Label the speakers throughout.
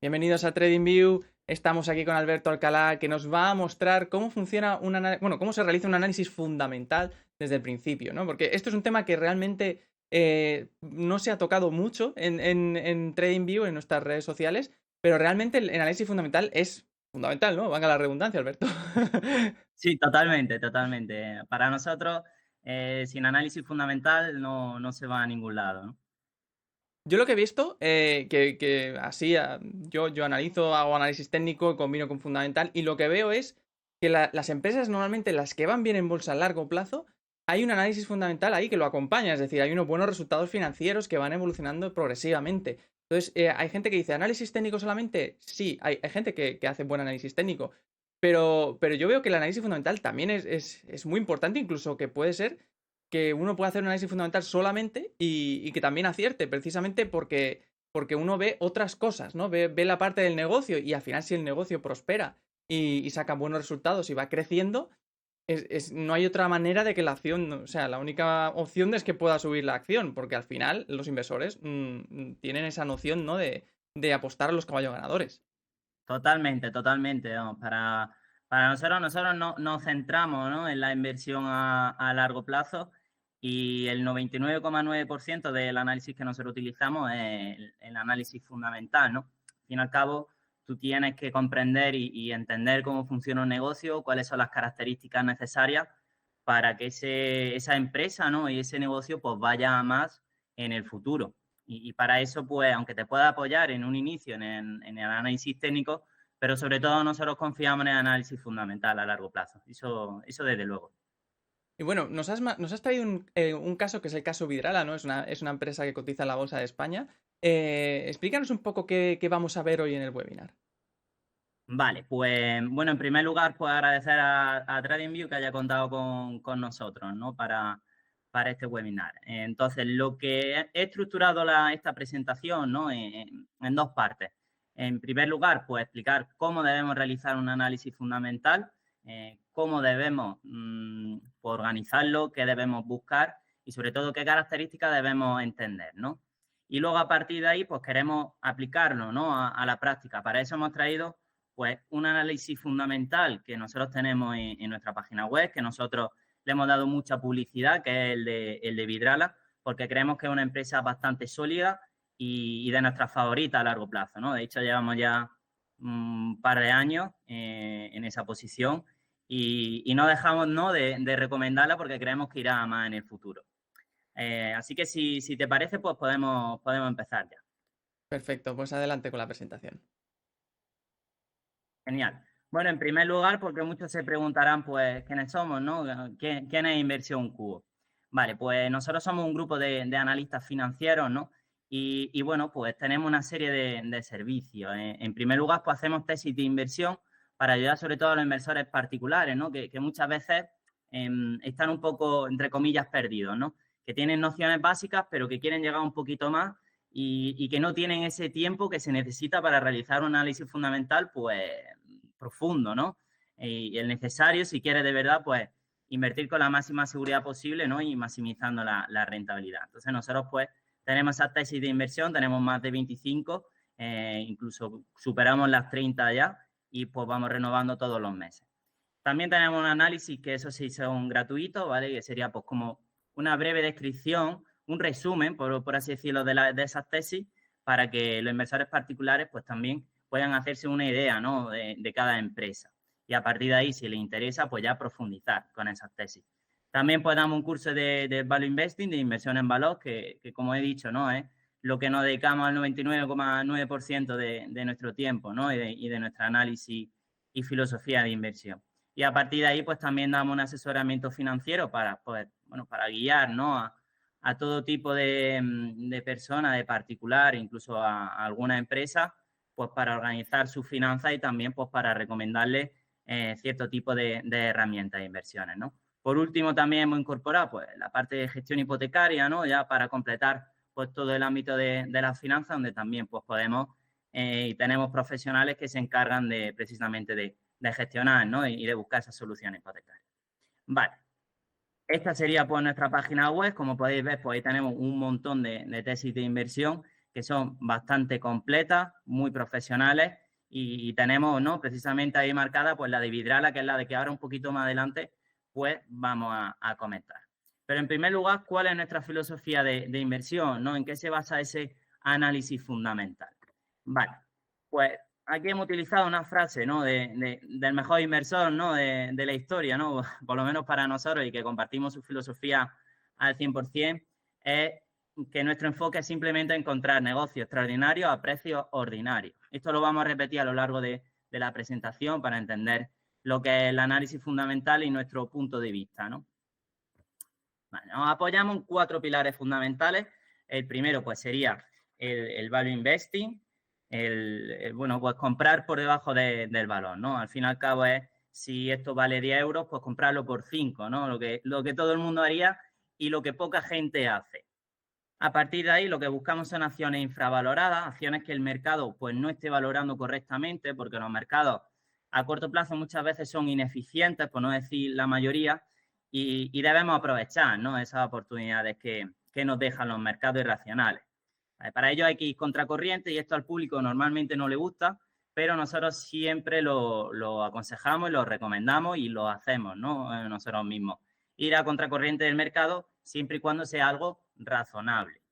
Speaker 1: Bienvenidos a TradingView. Estamos aquí con Alberto Alcalá, que nos va a mostrar cómo funciona cómo se realiza un análisis fundamental desde el principio, ¿no? Porque esto es un tema que realmente no se ha tocado mucho en TradingView, en nuestras redes sociales, pero realmente el análisis fundamental es fundamental, ¿no? Valga la redundancia, Alberto.
Speaker 2: Sí, totalmente, totalmente. Para nosotros, sin análisis fundamental no se va a ningún lado, ¿no?
Speaker 1: Yo lo que he visto, que así yo analizo, hago análisis técnico, combino con fundamental, y lo que veo es que las empresas normalmente, las que van bien en bolsa a largo plazo, hay un análisis fundamental ahí que lo acompaña, es decir, hay unos buenos resultados financieros que van evolucionando progresivamente. Entonces, hay gente que dice, ¿análisis técnico solamente? Sí, hay gente que hace buen análisis técnico, pero yo veo que el análisis fundamental también es muy importante, incluso que puede ser que uno puede hacer un análisis fundamental solamente y que también acierte, precisamente porque uno ve otras cosas, ¿no? Ve la parte del negocio y al final si el negocio prospera y saca buenos resultados y va creciendo, no hay otra manera de que la acción, o sea, la única opción es que pueda subir la acción, porque al final los inversores tienen esa noción, ¿no? De apostar a los caballos ganadores.
Speaker 2: Totalmente, totalmente. Vamos, para nosotros no, nos centramos, ¿no?, en la inversión a largo plazo y el 99,9% del análisis que nosotros utilizamos es el análisis fundamental, ¿no? Al fin y al cabo, tú tienes que comprender y entender cómo funciona un negocio, cuáles son las características necesarias para que esa empresa, ¿no?, y ese negocio pues vaya a más en el futuro. Y para eso, pues, aunque te pueda apoyar en un inicio en el análisis técnico, pero sobre todo nosotros confiamos en el análisis fundamental a largo plazo. Eso desde luego.
Speaker 1: Y bueno, nos has traído un caso que es el caso Vidrala, ¿no? Es una empresa que cotiza en la Bolsa de España. Explícanos un poco qué vamos a ver hoy en el webinar.
Speaker 2: Vale, pues bueno, en primer lugar, pues agradecer a TradingView que haya contado con nosotros, ¿no? Para este webinar. Entonces, lo que he estructurado esta presentación, ¿no?, en dos partes. En primer lugar, pues explicar cómo debemos realizar un análisis fundamental, cómo debemos pues, organizarlo, qué debemos buscar y sobre todo qué características debemos entender, ¿no? Y luego a partir de ahí, pues queremos aplicarlo, ¿no?, a la práctica. Para eso hemos traído pues un análisis fundamental que nosotros tenemos en nuestra página web, que nosotros le hemos dado mucha publicidad, que es el de Vidrala, porque creemos que es una empresa bastante sólida y de nuestras favoritas a largo plazo, ¿no? De hecho, llevamos ya un par de años en esa posición y no dejamos, ¿no?, de recomendarla porque creemos que irá más en el futuro. Así que si te parece, pues podemos empezar ya.
Speaker 1: Perfecto, pues adelante con la presentación.
Speaker 2: Genial. Bueno, en primer lugar, porque muchos se preguntarán, pues, quiénes somos, ¿no? ¿Quién es Inversión Cubo? Vale, pues nosotros somos un grupo de analistas financieros, ¿no? Bueno, pues tenemos una serie de servicios. En primer lugar, pues hacemos tesis de inversión para ayudar sobre todo a los inversores particulares, ¿no? Que muchas veces están un poco, entre comillas, perdidos, ¿no? Que tienen nociones básicas, pero que quieren llegar un poquito más y que no tienen ese tiempo que se necesita para realizar un análisis fundamental, pues, profundo, ¿no? Y el necesario si quieres de verdad, pues, invertir con la máxima seguridad posible, ¿no? Y maximizando la rentabilidad. Entonces, nosotros, pues, tenemos esa tesis de inversión, tenemos más de 25, incluso superamos las 30 ya, y pues vamos renovando todos los meses. También tenemos un análisis que eso sí son gratuitos, ¿vale? Que sería pues como una breve descripción, un resumen, por así decirlo, de esas tesis, para que los inversores particulares pues también puedan hacerse una idea, ¿no?, de cada empresa. Y a partir de ahí, si les interesa, pues ya profundizar con esas tesis. También pues damos un curso de Value Investing, de inversión en valor, que como he dicho, ¿no?, es lo que nos dedicamos al 99,9% de nuestro tiempo, ¿no?, y de nuestro análisis y filosofía de inversión. Y a partir de ahí, pues también damos un asesoramiento financiero para, pues, bueno, para guiar, ¿no?, a todo tipo de personas, de particular, incluso a alguna empresa, pues para organizar sus finanzas y también pues para recomendarles cierto tipo de herramientas de inversiones, ¿no? Por último, también hemos incorporado pues la parte de gestión hipotecaria, ¿no?, ya para completar pues todo el ámbito de las finanzas, donde también pues podemos y tenemos profesionales que se encargan precisamente de gestionar, ¿no?, y de buscar esas soluciones hipotecarias. Vale. Esta sería pues nuestra página web. Como podéis ver, pues ahí tenemos un montón de tesis de inversión que son bastante completas, muy profesionales y tenemos, ¿no? Precisamente ahí marcada pues la de Vidrala, que es la de que ahora un poquito más adelante pues vamos a comentar. Pero en primer lugar, ¿cuál es nuestra filosofía de inversión? ¿No? ¿En qué se basa ese análisis fundamental? Vale, pues aquí hemos utilizado una frase, ¿no? Del mejor inversor, ¿no? De la historia, ¿no? Por lo menos para nosotros y que compartimos su filosofía al 100%, es que nuestro enfoque es simplemente encontrar negocios extraordinarios a precios ordinarios. Esto lo vamos a repetir a lo largo de la presentación para entender lo que es el análisis fundamental y nuestro punto de vista, ¿no? Vale, nos apoyamos en 4 pilares fundamentales. El primero, pues, sería el value investing, bueno, pues comprar por debajo del valor, ¿no? Al fin y al cabo es, si esto vale 10 euros, pues comprarlo por 5, ¿no? Lo que todo el mundo haría y lo que poca gente hace. A partir de ahí, lo que buscamos son acciones infravaloradas, acciones que el mercado pues no esté valorando correctamente, porque los mercados a corto plazo muchas veces son ineficientes, por no decir la mayoría, y debemos aprovechar, ¿no? Esas oportunidades que nos dejan los mercados irracionales. Para ello hay que ir contracorriente y esto al público normalmente no le gusta, pero nosotros siempre lo aconsejamos y lo recomendamos y lo hacemos, ¿no? Nosotros mismos. Ir a contracorriente del mercado siempre y cuando sea algo razonable.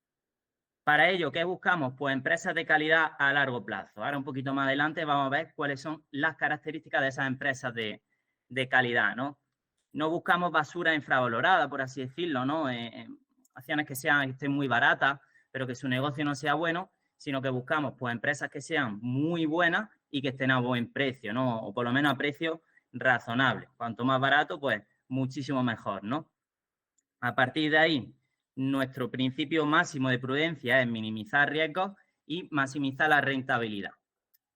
Speaker 2: Para ello, ¿qué buscamos? Pues empresas de calidad a largo plazo. Ahora un poquito más adelante vamos a ver cuáles son las características de esas empresas de calidad, ¿no? No buscamos basura infravalorada, por así decirlo, ¿no? Acciones que estén muy baratas, pero que su negocio no sea bueno, sino que buscamos pues empresas que sean muy buenas y que estén a buen precio, ¿no? O por lo menos a precio razonable. Cuanto más barato, pues muchísimo mejor, ¿no? A partir de ahí, nuestro principio máximo de prudencia es minimizar riesgos y maximizar la rentabilidad.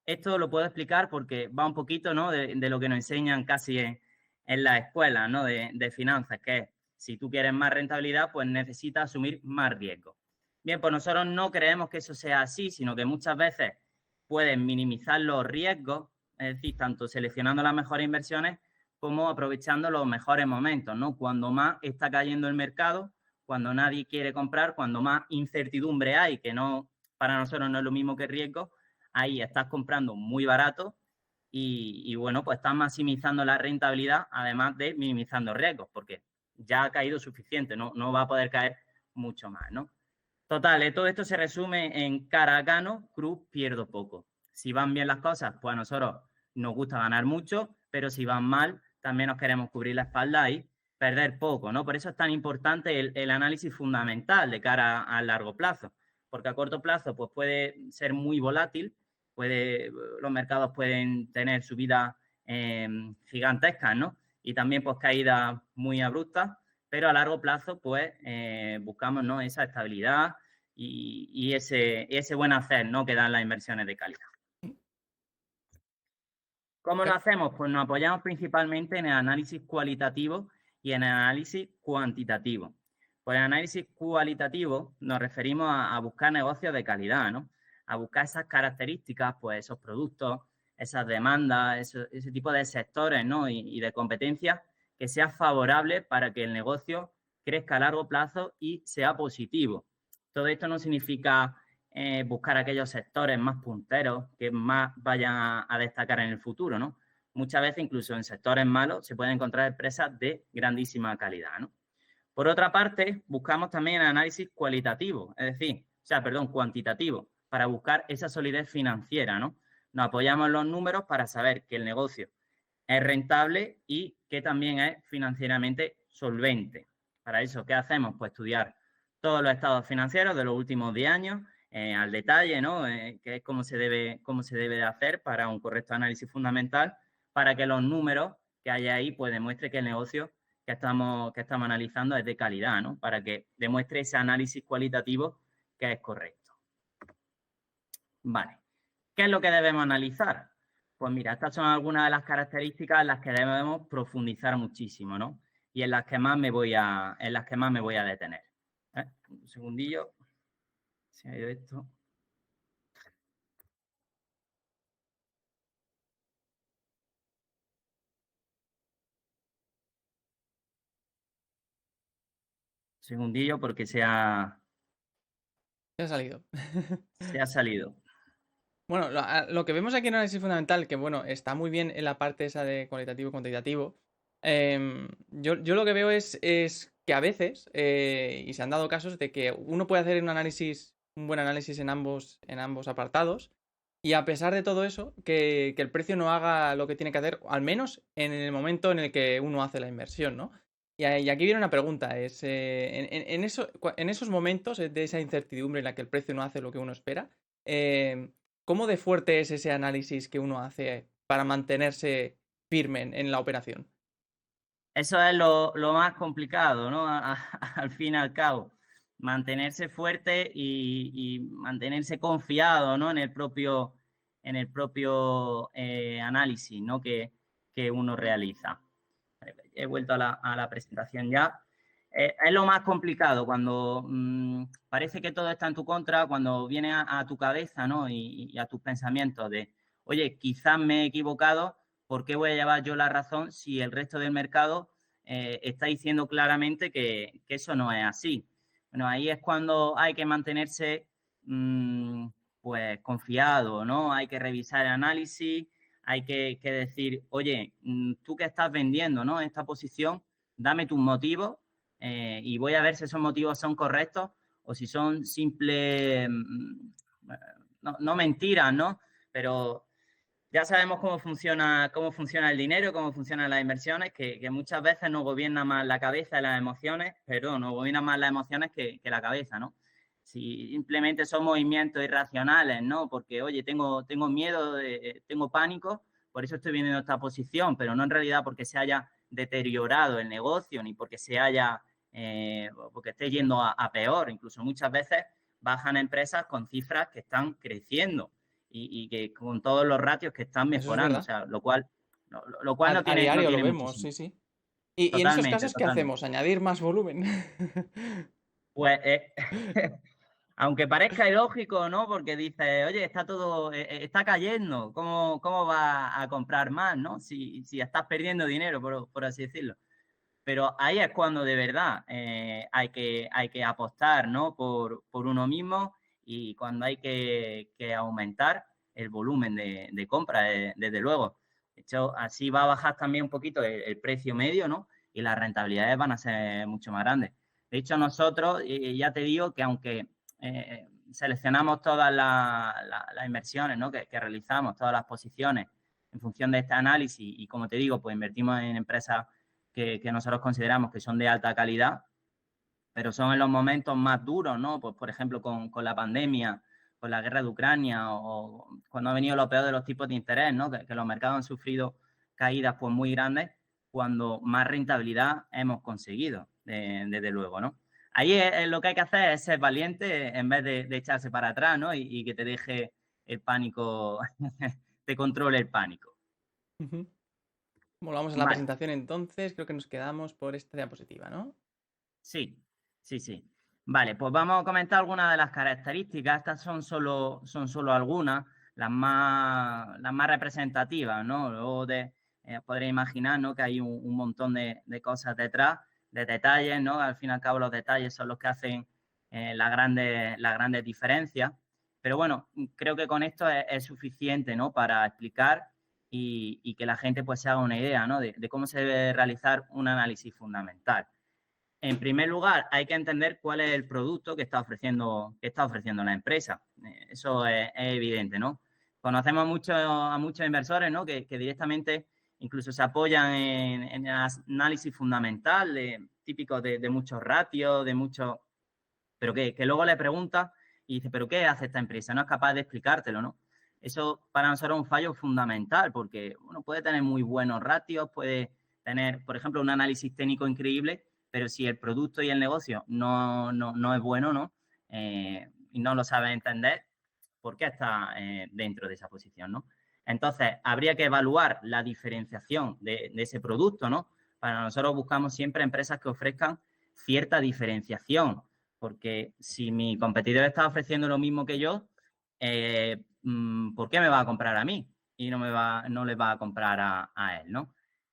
Speaker 2: Esto lo puedo explicar porque va un poquito, ¿no? de lo que nos enseñan casi en las escuelas, ¿no? de finanzas, que es, si tú quieres más rentabilidad, pues necesitas asumir más riesgo. Bien, pues nosotros no creemos que eso sea así, sino que muchas veces puedes minimizar los riesgos, es decir, tanto seleccionando las mejores inversiones como aprovechando los mejores momentos, ¿no? Cuando más está cayendo el mercado, cuando nadie quiere comprar, cuando más incertidumbre hay, que no, para nosotros no es lo mismo que riesgo, ahí estás comprando muy barato y bueno, pues estás maximizando la rentabilidad, además de minimizando riesgos, porque ya ha caído suficiente, no va a poder caer mucho más, ¿no? Total, todo esto se resume en cara gano, cruz pierdo poco. Si van bien las cosas, pues a nosotros nos gusta ganar mucho, pero si van mal, también nos queremos cubrir la espalda y perder poco, ¿no? Por eso es tan importante el análisis fundamental de cara a largo plazo, porque a corto plazo pues puede ser muy volátil, los mercados pueden tener subidas gigantescas, ¿no? Y también pues caídas muy abruptas, pero a largo plazo pues buscamos, ¿no? Esa estabilidad y ese buen hacer, ¿no? Que dan las inversiones de calidad. ¿Cómo lo hacemos? Pues nos apoyamos principalmente en el análisis cualitativo y en el análisis cuantitativo. Por el análisis cualitativo nos referimos a buscar negocios de calidad, ¿no? A buscar esas características, pues esos productos, esas demandas, ese tipo de sectores, ¿no? Y de competencias que sea favorable para que el negocio crezca a largo plazo y sea positivo. Todo esto no significa buscar aquellos sectores más punteros que más vayan a destacar en el futuro, ¿no? Muchas veces, incluso en sectores malos, se pueden encontrar empresas de grandísima calidad, ¿no? Por otra parte, buscamos también el análisis cualitativo, es decir, cuantitativo, para buscar esa solidez financiera, ¿no? Nos apoyamos en los números para saber que el negocio es rentable y que también es financieramente solvente. Para eso, ¿qué hacemos? Pues estudiar todos los estados financieros de los últimos 10 años, al detalle, ¿no? Que es cómo se debe de hacer para un correcto análisis fundamental, para que los números que hay ahí pues demuestre que el negocio que estamos analizando es de calidad, ¿no? Para que demuestre ese análisis cualitativo que es correcto. Vale. ¿Qué es lo que debemos analizar? Pues mira, estas son algunas de las características en las que debemos profundizar muchísimo, ¿no? Y en las que más me voy a detener. Un segundillo. Se ha ido esto. Un segundillo porque se ha
Speaker 1: Se ha salido.
Speaker 2: Se ha salido.
Speaker 1: Bueno, lo que vemos aquí en análisis fundamental, que bueno, está muy bien en la parte esa de cualitativo y cuantitativo. Yo lo que veo es que a veces, y se han dado casos de que uno puede hacer un buen análisis en ambos apartados, y a pesar de todo eso, que el precio no haga lo que tiene que hacer, al menos en el momento en el que uno hace la inversión, ¿no? Y aquí viene una pregunta, en esos momentos de esa incertidumbre en la que el precio no hace lo que uno espera, eh, ¿cómo de fuerte es ese análisis que uno hace para mantenerse firme en la operación?
Speaker 2: Eso es lo más complicado, ¿no? Al fin y al cabo, mantenerse fuerte y mantenerse confiado, ¿no? En el propio análisis, ¿no? Que uno realiza. He vuelto a la presentación ya. Es lo más complicado cuando parece que todo está en tu contra, cuando viene a tu cabeza, ¿no? Y a tus pensamientos de, oye, quizás me he equivocado, ¿por qué voy a llevar yo la razón si el resto del mercado está diciendo claramente que eso no es así? Bueno, ahí es cuando hay que mantenerse pues confiado, ¿no? Hay que revisar el análisis, hay que decir, oye, tú que estás vendiendo, ¿no? Esta posición, dame tus motivos y voy a ver si esos motivos son correctos o si son simples, no mentiras, ¿no? Pero ya sabemos cómo funciona el dinero, cómo funcionan las inversiones, que muchas veces nos gobierna más la cabeza y las emociones, pero nos gobiernan más las emociones que la cabeza, ¿no? Si simplemente son movimientos irracionales, ¿no? Porque, oye, tengo miedo, tengo pánico, por eso estoy viendo esta posición, pero no en realidad porque se haya deteriorado el negocio, ni porque porque esté yendo a peor. Incluso muchas veces bajan empresas con cifras que están creciendo y que con todos los ratios que están
Speaker 1: Eso es
Speaker 2: mejorando, o
Speaker 1: verdad.
Speaker 2: sea, lo cual
Speaker 1: A
Speaker 2: no
Speaker 1: diario lo
Speaker 2: tiene mucho
Speaker 1: vemos,
Speaker 2: sentido.
Speaker 1: sí, sí. Y en esos
Speaker 2: Totalmente,
Speaker 1: casos, ¿qué
Speaker 2: totalmente.
Speaker 1: hacemos? ¿Añadir más volumen?
Speaker 2: Pues, aunque parezca ilógico, ¿no? Porque dices, oye, está todo, está cayendo, ¿cómo va a comprar más, ¿no? Si estás perdiendo dinero, por así decirlo. Pero ahí es cuando de verdad hay que apostar, ¿no? Por uno mismo y cuando hay que aumentar el volumen de compra, desde luego. De hecho, así va a bajar también un poquito el precio medio, ¿no? Y las rentabilidades van a ser mucho más grandes. De hecho, nosotros, ya te digo que aunque seleccionamos todas las inversiones, ¿no? Que realizamos, todas las posiciones en función de este análisis y como te digo, pues invertimos en empresas que nosotros consideramos que son de alta calidad, pero son en los momentos más duros, ¿no? Pues, por ejemplo, con la pandemia, con la guerra de Ucrania o cuando ha venido lo peor de los tipos de interés, ¿no? Que los mercados han sufrido caídas pues muy grandes, cuando más rentabilidad hemos conseguido, desde luego, ¿no? Ahí lo que hay que hacer es ser valiente en vez de echarse para atrás, ¿no? Y que te deje el pánico, te controle el pánico.
Speaker 1: Ujú. Volvamos a la
Speaker 2: Vale.
Speaker 1: presentación entonces. Creo que nos quedamos por esta diapositiva, ¿no?
Speaker 2: Sí, sí, sí. Vale, pues vamos a comentar algunas de las características. Estas son solo algunas, las más representativas, ¿no? Luego podréis imaginar, ¿no? Que hay un montón de cosas detrás, de detalles, ¿no? Al fin y al cabo los detalles son los que hacen las grandes diferencias. Pero bueno, creo que con esto es suficiente, ¿no? Para explicar y que la gente pues se haga una idea, ¿no? De cómo se debe realizar un análisis fundamental. En primer lugar, hay que entender cuál es el producto que está ofreciendo la empresa. Eso es evidente, ¿no? Conocemos a muchos inversores, ¿no? Que directamente incluso se apoyan en el análisis fundamental, típico de muchos ratios, pero que luego le pregunta y dice, ¿pero qué hace esta empresa? No es capaz de explicártelo, ¿no? Eso para nosotros es un fallo fundamental porque, bueno, puede tener muy buenos ratios, puede tener, por ejemplo, un análisis técnico increíble, pero si el producto y el negocio no es bueno, ¿no? Y no lo sabe entender, ¿por qué está dentro de esa posición, ¿no? Entonces, habría que evaluar la diferenciación de ese producto, ¿no? Para nosotros buscamos siempre empresas que ofrezcan cierta diferenciación, porque si mi competidor está ofreciendo lo mismo que yo, ¿por qué me va a comprar a mí? Y no le va a comprar a él, ¿no?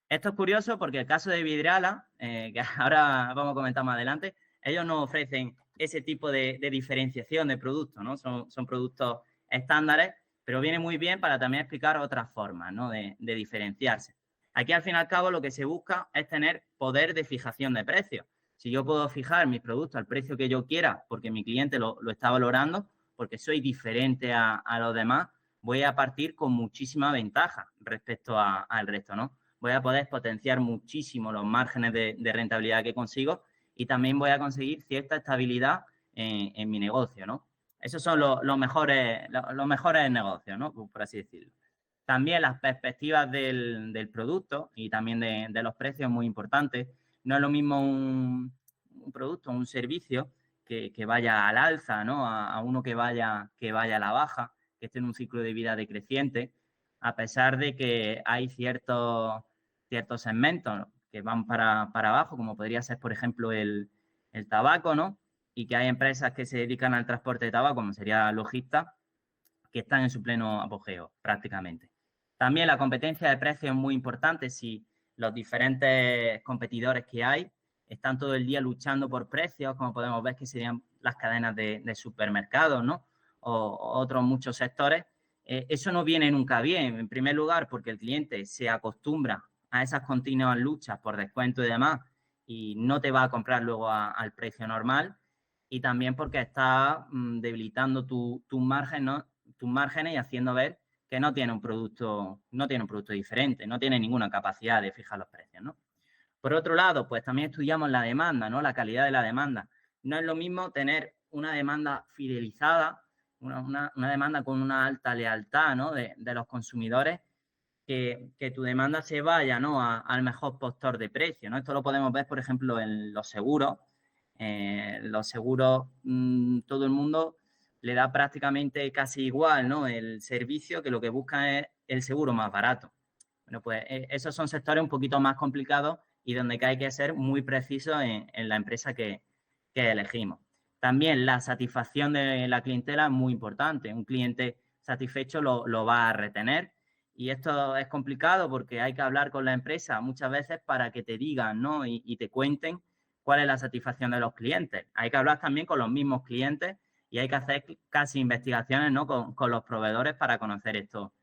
Speaker 2: Esto es curioso porque el caso de Vidrala, que ahora vamos a comentar más adelante, ellos no ofrecen ese tipo de diferenciación de productos, ¿no? Son productos estándares, pero viene muy bien para también explicar otras formas, ¿no? de diferenciarse. Aquí, al fin y al cabo, lo que se busca es tener poder de fijación de precios. Si yo puedo fijar mis productos al precio que yo quiera, porque mi cliente lo está valorando, porque soy diferente a los demás, voy a partir con muchísima ventaja respecto al resto, ¿no? Voy a poder potenciar muchísimo los márgenes de rentabilidad que consigo y también voy a conseguir cierta estabilidad en mi negocio, ¿no? Esos son los mejores negocios, ¿no? Por así decirlo. También las perspectivas del producto y también de los precios, muy importantes. No es lo mismo un producto, un servicio que vaya al alza, ¿no? A uno que vaya a la baja, que esté en un ciclo de vida decreciente, a pesar de que hay ciertos segmentos que van para abajo, como podría ser, por ejemplo, el tabaco, ¿no? Y que hay empresas que se dedican al transporte de tabaco, como sería Logista, que están en su pleno apogeo, prácticamente. También la competencia de precios es muy importante. Si los diferentes competidores que hay están todo el día luchando por precios, como podemos ver que serían las cadenas de supermercados, ¿no? O otros muchos sectores, eso no viene nunca bien. En primer lugar, porque el cliente se acostumbra a esas continuas luchas por descuento y demás y no te va a comprar luego al precio normal. Y también porque está debilitando tu margen, ¿no? Tus márgenes y haciendo ver que no tiene un producto diferente, no tiene ninguna capacidad de fijar los precios, ¿no? Por otro lado, pues también estudiamos la demanda, ¿no? La calidad de la demanda. No es lo mismo tener una demanda fidelizada, una demanda con una alta lealtad, ¿no? de los consumidores, que tu demanda se vaya, ¿no? al mejor postor de precio, ¿no? Esto lo podemos ver, por ejemplo, en los seguros. Los seguros, todo el mundo le da prácticamente casi igual, ¿no? El servicio, que lo que buscan es el seguro más barato. Bueno, pues esos son sectores un poquito más complicados y donde hay que ser muy precisos en la empresa que elegimos. También la satisfacción de la clientela es muy importante. Un cliente satisfecho lo va a retener y esto es complicado porque hay que hablar con la empresa muchas veces para que te digan, ¿no? Y te cuenten cuál es la satisfacción de los clientes. Hay que hablar también con los mismos clientes y hay que hacer casi investigaciones, ¿no? con los proveedores para conocer esto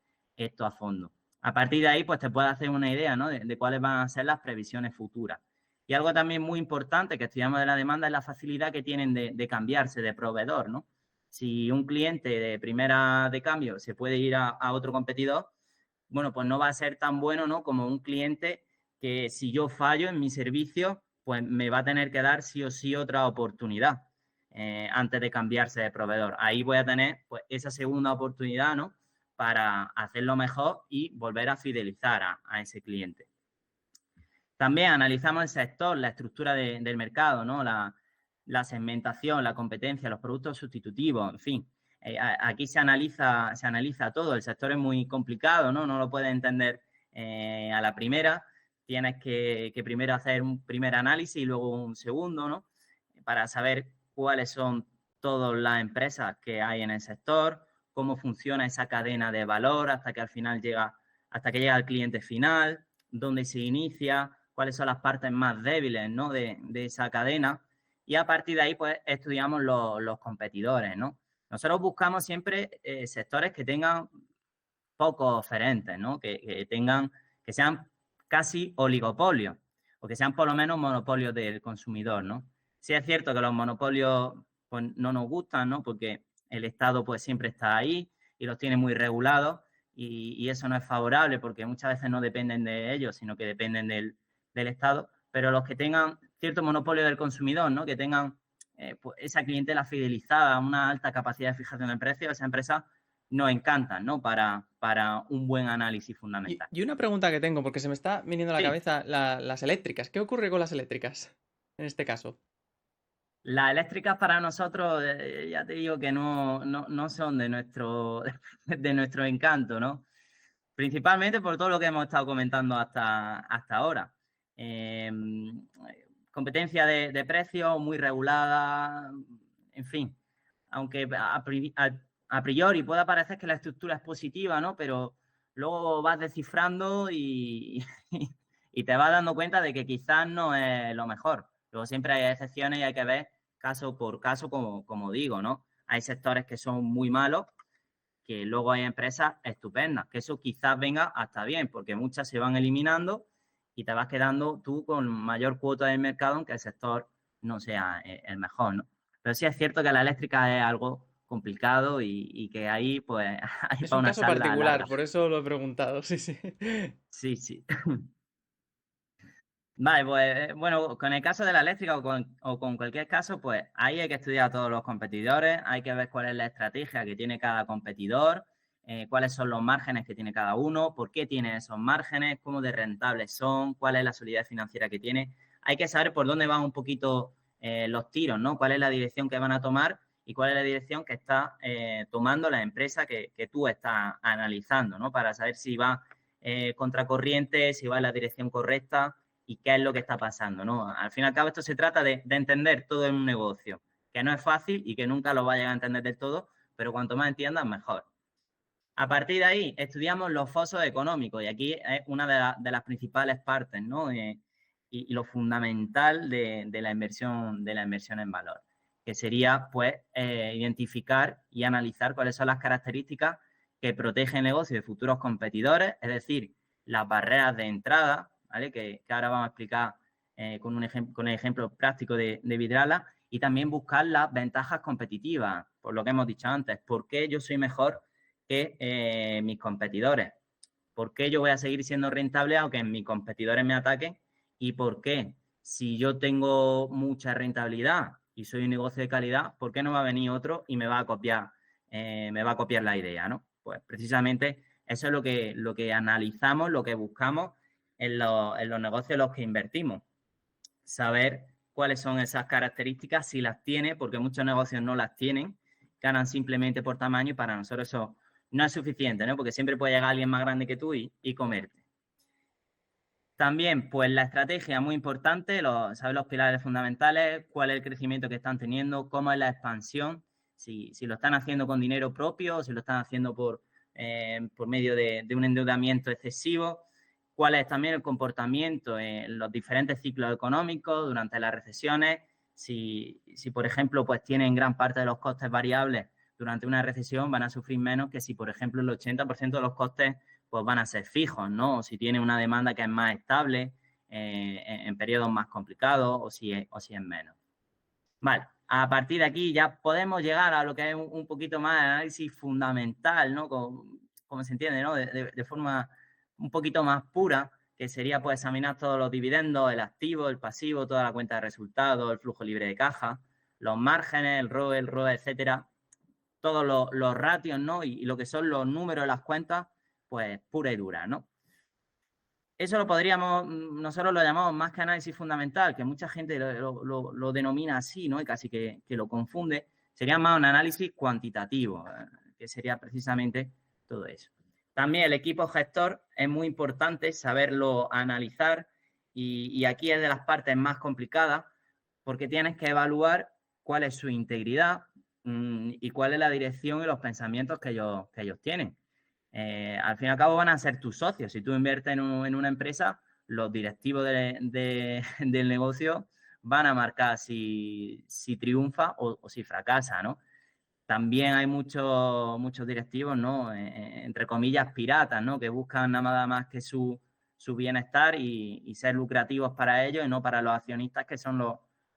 Speaker 2: a fondo. A partir de ahí, pues te puedes hacer una idea, ¿no? de cuáles van a ser las previsiones futuras. Y algo también muy importante que estudiamos de la demanda es la facilidad que tienen de cambiarse de proveedor, ¿no? Si un cliente de primera de cambio se puede ir a otro competidor, bueno, pues no va a ser tan bueno, ¿no? Como un cliente que si yo fallo en mi servicio, pues me va a tener que dar sí o sí otra oportunidad antes de cambiarse de proveedor. Ahí voy a tener pues esa segunda oportunidad, ¿no? Para hacerlo mejor y volver a fidelizar a ese cliente. También analizamos el sector, la estructura del mercado, ¿no? La segmentación, la competencia, los productos sustitutivos, en fin. Aquí se analiza todo. El sector es muy complicado, ¿no? No lo puedes entender a la primera. Tienes que primero hacer un primer análisis y luego un segundo, ¿no? Para saber cuáles son todas las empresas que hay en el sector, cómo funciona esa cadena de valor hasta que al final llega al cliente final, dónde se inicia, cuáles son las partes más débiles, ¿no? de esa cadena. Y a partir de ahí, pues, estudiamos los competidores, ¿no? Nosotros buscamos siempre sectores que tengan pocos oferentes, ¿no? Que sean casi oligopolios o que sean por lo menos monopolios del consumidor, ¿no? Sí es cierto que los monopolios pues, no nos gustan, ¿no? Porque el Estado pues siempre está ahí y los tiene muy regulados y eso no es favorable porque muchas veces no dependen de ellos, sino que dependen del Estado, pero los que tengan cierto monopolio del consumidor, ¿no? Que tengan pues esa clientela fidelizada, una alta capacidad de fijación de precios, esa empresa nos encantan, ¿no? Para un buen análisis fundamental.
Speaker 1: Y una pregunta que tengo, porque se me está viniendo a la
Speaker 2: Sí,
Speaker 1: cabeza las eléctricas. ¿Qué ocurre con las eléctricas en este caso?
Speaker 2: las eléctricas para nosotros, ya te digo que no son de de nuestro encanto, ¿no? Principalmente por todo lo que hemos estado comentando hasta ahora. Competencia de precios muy regulada, en fin. Aunque a priori pueda parecer que la estructura es positiva, ¿no? Pero luego vas descifrando y te vas dando cuenta de que quizás no es lo mejor. Luego siempre hay excepciones y hay que ver caso por caso, como digo, ¿no? Hay sectores que son muy malos, que luego hay empresas estupendas, que eso quizás venga hasta bien, porque muchas se van eliminando y te vas quedando tú con mayor cuota del mercado, aunque el sector no sea el mejor, ¿no? Pero sí es cierto que la eléctrica es algo complicado y que ahí, pues, hay
Speaker 1: Es
Speaker 2: para
Speaker 1: un
Speaker 2: una
Speaker 1: caso
Speaker 2: charla
Speaker 1: particular,
Speaker 2: larga.
Speaker 1: por eso lo he preguntado, sí, sí.
Speaker 2: Sí, sí. Vale, pues bueno, con el caso de la eléctrica o con cualquier caso, pues ahí hay que estudiar a todos los competidores, hay que ver cuál es la estrategia que tiene cada competidor, cuáles son los márgenes que tiene cada uno, por qué tiene esos márgenes, cómo de rentables son, cuál es la solidez financiera que tiene. Hay que saber por dónde van un poquito los tiros, ¿no? Cuál es la dirección que van a tomar y cuál es la dirección que está tomando la empresa que tú estás analizando, ¿no? Para saber si va contracorriente, si va en la dirección correcta y qué es lo que está pasando, ¿no? Al fin y al cabo, esto se trata de entender todo en un negocio, que no es fácil y que nunca lo va a llegar a entender del todo, pero cuanto más entiendas, mejor. A partir de ahí, estudiamos los fosos económicos y aquí es una de las principales partes, ¿no? Y lo fundamental de la inversión en valor, que sería, pues, identificar y analizar cuáles son las características que protegen el negocio de futuros competidores, es decir, las barreras de entrada, ¿vale? Que ahora vamos a explicar con el ejemplo práctico de Vidrala, y también buscar las ventajas competitivas, por lo que hemos dicho antes, por qué yo soy mejor que mis competidores. ¿Por qué yo voy a seguir siendo rentable aunque mis competidores me ataquen? ¿Y por qué? Si yo tengo mucha rentabilidad y soy un negocio de calidad, ¿por qué no va a venir otro y me va a copiar la idea, ¿no? Pues precisamente eso es lo que analizamos, lo que buscamos en los negocios en los que invertimos. Saber cuáles son esas características, si las tiene, porque muchos negocios no las tienen, ganan simplemente por tamaño y para nosotros eso no es suficiente, ¿no? Porque siempre puede llegar alguien más grande que tú y comerte. También, pues la estrategia muy importante, saber los pilares fundamentales, cuál es el crecimiento que están teniendo, cómo es la expansión, si lo están haciendo con dinero propio o si lo están haciendo por medio de un endeudamiento excesivo, cuál es también el comportamiento en los diferentes ciclos económicos durante las recesiones, si por ejemplo, pues tienen gran parte de los costes variables durante una recesión, van a sufrir menos que si, por ejemplo, el 80% de los costes pues van a ser fijos, ¿no? O si tiene una demanda que es más estable en periodos más complicados o si es menos. Vale, a partir de aquí ya podemos llegar a lo que es un poquito más de análisis fundamental, ¿no? Como se entiende, ¿no? De forma un poquito más pura, que sería pues examinar todos los dividendos, el activo, el pasivo, toda la cuenta de resultados, el flujo libre de caja, los márgenes, el ROE, etcétera, todos los ratios, ¿no? Y lo que son los números de las cuentas, pues pura y dura, ¿no? Eso nosotros lo llamamos más que análisis fundamental, que mucha gente lo denomina así, ¿no? Y casi que lo confunde. Sería más un análisis cuantitativo, que sería precisamente todo eso. También el equipo gestor es muy importante saberlo analizar y aquí es de las partes más complicadas porque tienes que evaluar cuál es su integridad y cuál es la dirección y los pensamientos que ellos tienen. Al fin y al cabo van a ser tus socios. Si tú inviertes en una empresa, los directivos del negocio van a marcar si triunfa o si fracasa, ¿no? También hay muchos directivos, ¿no? Entre comillas, piratas, ¿no? Que buscan nada más que su bienestar y ser lucrativos para ellos y no para los accionistas que son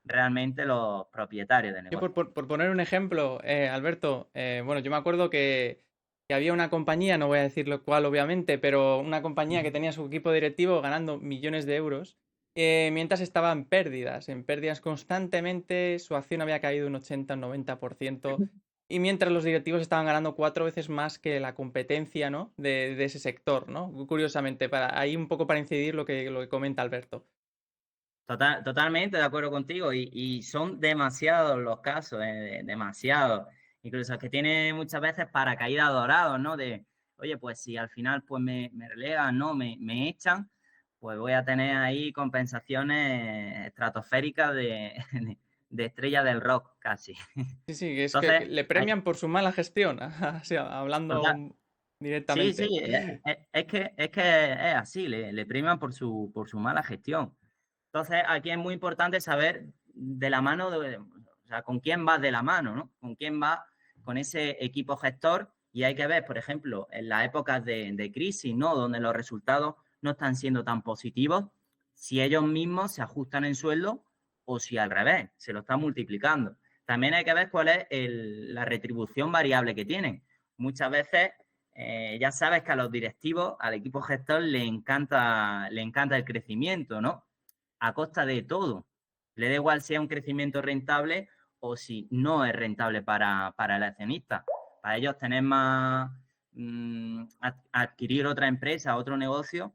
Speaker 2: realmente los propietarios del
Speaker 1: Yo
Speaker 2: negocio.
Speaker 1: por poner un ejemplo, Alberto, bueno, yo me acuerdo que había una compañía, no voy a decir lo cual obviamente, pero una compañía que tenía su equipo directivo ganando millones de euros, mientras estaba en pérdidas constantemente, su acción había caído un 80, un 90%, y mientras los directivos estaban ganando 4 veces más que la competencia, ¿no? de ese sector, ¿no? Curiosamente, ahí un poco para incidir lo que comenta Alberto.
Speaker 2: Totalmente de acuerdo contigo y son demasiados los casos, demasiados. Incluso que tiene muchas veces paracaídas dorados, ¿no? Oye, pues si al final pues me relegan, ¿no? Me echan, pues voy a tener ahí compensaciones estratosféricas de estrella del rock casi.
Speaker 1: Sí, sí, es que
Speaker 2: Entonces,
Speaker 1: le premian por su mala gestión, así,
Speaker 2: total-
Speaker 1: hablando
Speaker 2: sí, sí,
Speaker 1: directamente.
Speaker 2: es que es así, le premian por su mala gestión. Entonces, aquí es muy importante saber de la mano sea, con quién vas de la mano, ¿no? Con quién vas con ese equipo gestor. Y hay que ver, por ejemplo, en las épocas de crisis, ¿no? Donde los resultados no están siendo tan positivos, si ellos mismos se ajustan en sueldo o si al revés, se lo están multiplicando. También hay que ver cuál es la retribución variable que tienen. Muchas veces ya sabes que a los directivos, al equipo gestor, le encanta el crecimiento, ¿no? A costa de todo. Le da igual si es un crecimiento rentable o si no es rentable para el accionista. Para ellos tener más, adquirir otra empresa, otro negocio,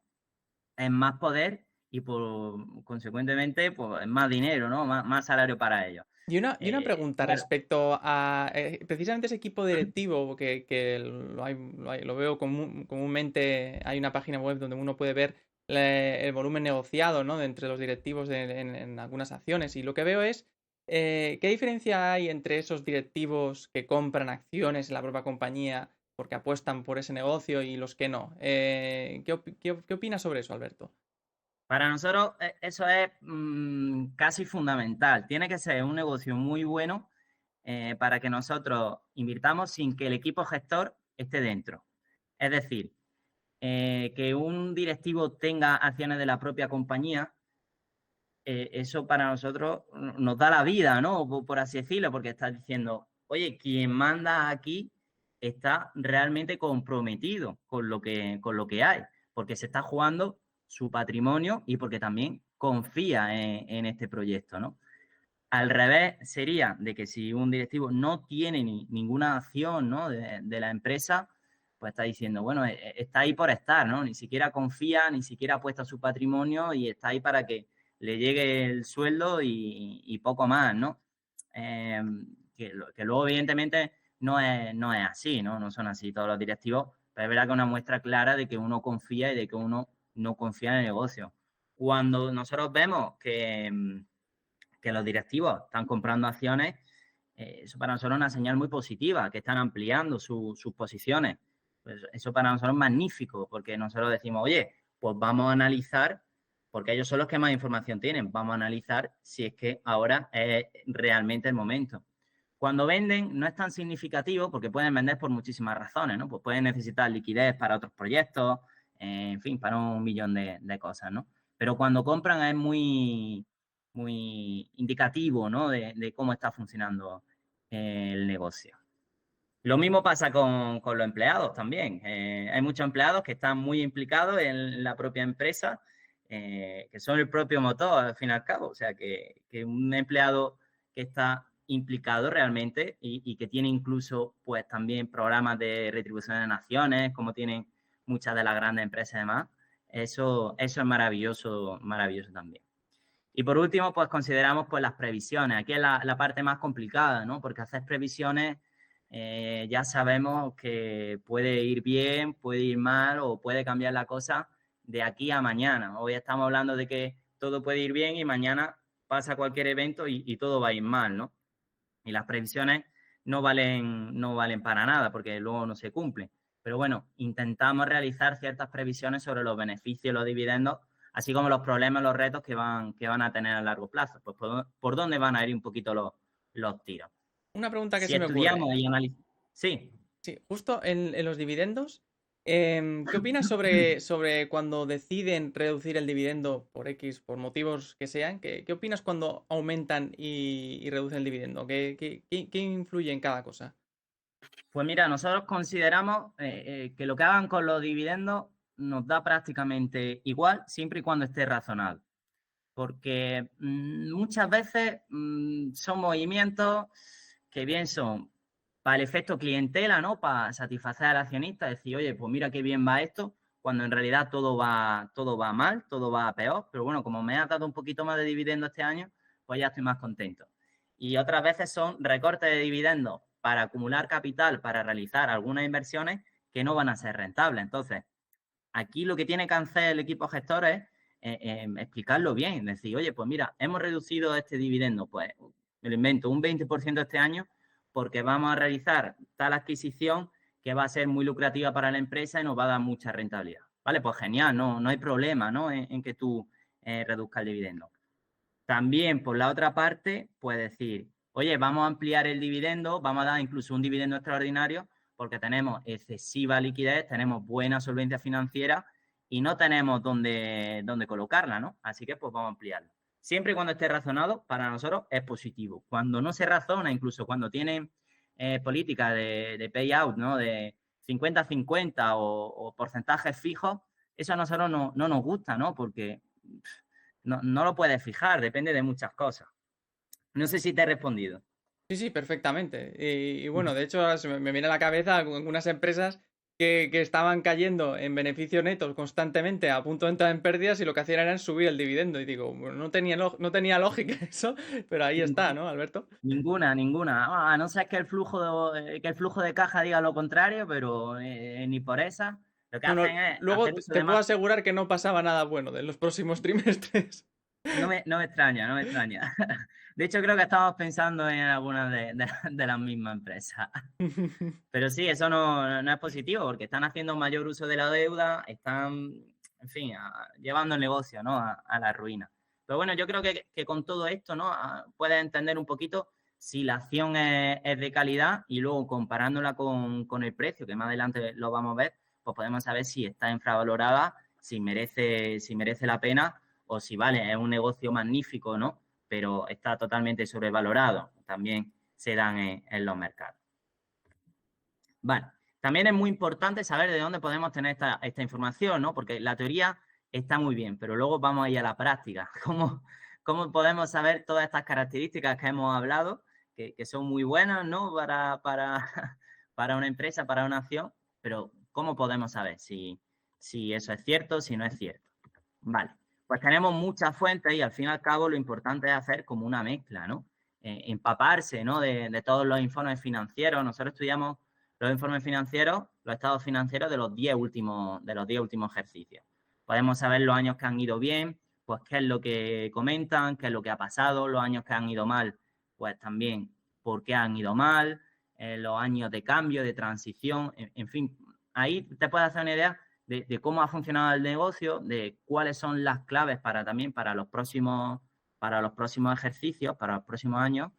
Speaker 2: es más poder y consecuentemente pues, es más dinero, ¿no? Más salario para ellos.
Speaker 1: Y una pregunta
Speaker 2: Claro.
Speaker 1: respecto a precisamente ese equipo directivo que lo veo comúnmente, hay una página web donde uno puede ver el volumen negociado, ¿no? De entre los directivos en algunas acciones. Y lo que veo es qué diferencia hay entre esos directivos que compran acciones en la propia compañía porque apuestan por ese negocio y los que no. ¿Qué opinas sobre eso, Alberto?
Speaker 2: Para nosotros eso es casi fundamental. Tiene que ser un negocio muy bueno para que nosotros invirtamos sin que el equipo gestor esté dentro. Es decir, que un directivo tenga acciones de la propia compañía, eso para nosotros nos da la vida, ¿no? Por así decirlo, porque está diciendo, oye, quien manda aquí está realmente comprometido con lo que hay, porque se está jugando su patrimonio y porque también confía en este proyecto, ¿no? Al revés sería de que si un directivo no tiene ninguna acción, ¿no? de la empresa, pues está diciendo, bueno, está ahí por estar, ¿no? Ni siquiera confía, ni siquiera apuesta su patrimonio y está ahí para que le llegue el sueldo y poco más, ¿no? Que luego, evidentemente, no es así, ¿no? No son así todos los directivos, pero es verdad que es una muestra clara de que uno confía y de que uno no confía en el negocio. Cuando nosotros vemos que los directivos están comprando acciones, eso para nosotros es una señal muy positiva, que están ampliando sus posiciones. Pues eso para nosotros es magnífico, porque nosotros decimos, oye, pues vamos a analizar, porque ellos son los que más información tienen, vamos a analizar si es que ahora es realmente el momento. Cuando venden no es tan significativo porque pueden vender por muchísimas razones, ¿no? Pues pueden necesitar liquidez para otros proyectos, en fin, para un millón de cosas, ¿no? Pero cuando compran es muy indicativo, ¿no? de cómo está funcionando el negocio. Lo mismo pasa con los empleados también. Hay muchos empleados que están muy implicados en la propia empresa, que son el propio motor, al fin y al cabo. O sea, que un empleado que está implicado realmente y que tiene incluso, pues, también programas de retribución de naciones, como tienen muchas de las grandes empresas y demás, eso es maravilloso, maravilloso también. Y por último, pues consideramos pues las previsiones. Aquí es la parte más complicada, ¿no? Porque hacer previsiones ya sabemos que puede ir bien, puede ir mal o puede cambiar la cosa de aquí a mañana. Hoy estamos hablando de que todo puede ir bien y mañana pasa cualquier evento y todo va a ir mal, ¿no? Y las previsiones no valen para nada porque luego no se cumplen. Pero bueno, intentamos realizar ciertas previsiones sobre los beneficios, los dividendos, así como los problemas, los retos que van a tener a largo plazo. Pues por dónde van a ir un poquito los tiros.
Speaker 1: Una pregunta que
Speaker 2: Si
Speaker 1: se me ocurre.
Speaker 2: estudiamos y analizamos. Sí.
Speaker 1: Sí, justo en los dividendos, ¿qué opinas sobre cuando deciden reducir el dividendo por X, por motivos que sean? ¿Qué opinas cuando aumentan y reducen el dividendo? ¿Qué influye en cada cosa?
Speaker 2: Pues mira, nosotros consideramos que lo que hagan con los dividendos nos da prácticamente igual, siempre y cuando esté razonado. Porque muchas veces son movimientos que bien son para el efecto clientela, ¿no? Para satisfacer al accionista, decir, oye, pues mira qué bien va esto, cuando en realidad todo va mal, todo va a peor, pero bueno, como me ha dado un poquito más de dividendo este año, pues ya estoy más contento. Y otras veces son recortes de dividendos para acumular capital, para realizar algunas inversiones que no van a ser rentables. Entonces, aquí lo que tiene que hacer el equipo gestor es explicarlo bien, decir, oye, pues mira, hemos reducido este dividendo, pues me lo invento, un 20% este año, porque vamos a realizar tal adquisición que va a ser muy lucrativa para la empresa y nos va a dar mucha rentabilidad. Vale, pues genial, no hay problema, ¿no? En que tú reduzcas el dividendo. También, por la otra parte, puedes decir, oye, vamos a ampliar el dividendo, vamos a dar incluso un dividendo extraordinario porque tenemos excesiva liquidez, tenemos buena solvencia financiera y no tenemos dónde colocarla, ¿no? Así que pues vamos a ampliarlo. Siempre y cuando esté razonado, para nosotros es positivo. Cuando no se razona, incluso cuando tienen política de payout, ¿no? De 50-50 o porcentajes fijos, eso a nosotros no nos gusta, ¿no? Porque no lo puedes fijar, depende de muchas cosas. No sé si te he respondido.
Speaker 1: Sí, sí, perfectamente. Y bueno, de hecho, ahora me viene a la cabeza algunas empresas que estaban cayendo en beneficios netos constantemente a punto de entrar en pérdidas y lo que hacían era subir el dividendo. Y digo, bueno, no tenía lógica eso, pero ahí está, ¿no, Alberto?
Speaker 2: Ninguna. A no ser que que el flujo de caja diga lo contrario, pero ni por esa. Lo que
Speaker 1: Bueno,
Speaker 2: hacen es
Speaker 1: luego
Speaker 2: hacer uso
Speaker 1: te
Speaker 2: de
Speaker 1: puedo
Speaker 2: más.
Speaker 1: asegurar que no pasaba nada bueno de los próximos trimestres.
Speaker 2: No me extraña, no me extraña. De hecho, creo que estamos pensando en algunas de las mismas empresas. Pero sí, eso no es positivo porque están haciendo mayor uso de la deuda, están, en fin, llevando el negocio, ¿no? A la ruina. Pero bueno, yo creo que con todo esto, ¿no? Puedes entender un poquito si la acción es de calidad y luego comparándola con el precio, que más adelante lo vamos a ver, pues podemos saber si está infravalorada, si merece la pena o si, vale, es un negocio magnífico, ¿no? Pero está totalmente sobrevalorado. También se dan en los mercados. Vale. También es muy importante saber de dónde podemos tener esta información, ¿no? Porque la teoría está muy bien, pero luego vamos a ir a la práctica. ¿Cómo podemos saber todas estas características que hemos hablado, que son muy buenas, ¿no? Para una empresa, para una acción, pero ¿cómo podemos saber si eso es cierto, si no es cierto? Vale. Pues tenemos muchas fuentes y al fin y al cabo lo importante es hacer como una mezcla, ¿no? Empaparse, ¿no? De todos los informes financieros. Nosotros estudiamos los informes financieros, los estados financieros de los 10 últimos ejercicios. Podemos saber los años que han ido bien, pues qué es lo que comentan, qué es lo que ha pasado, los años que han ido mal, pues también por qué han ido mal, los años de cambio, de transición, en fin, ahí te puedes hacer una idea de cómo ha funcionado el negocio, de cuáles son las claves para los próximos ejercicios, para los próximos años,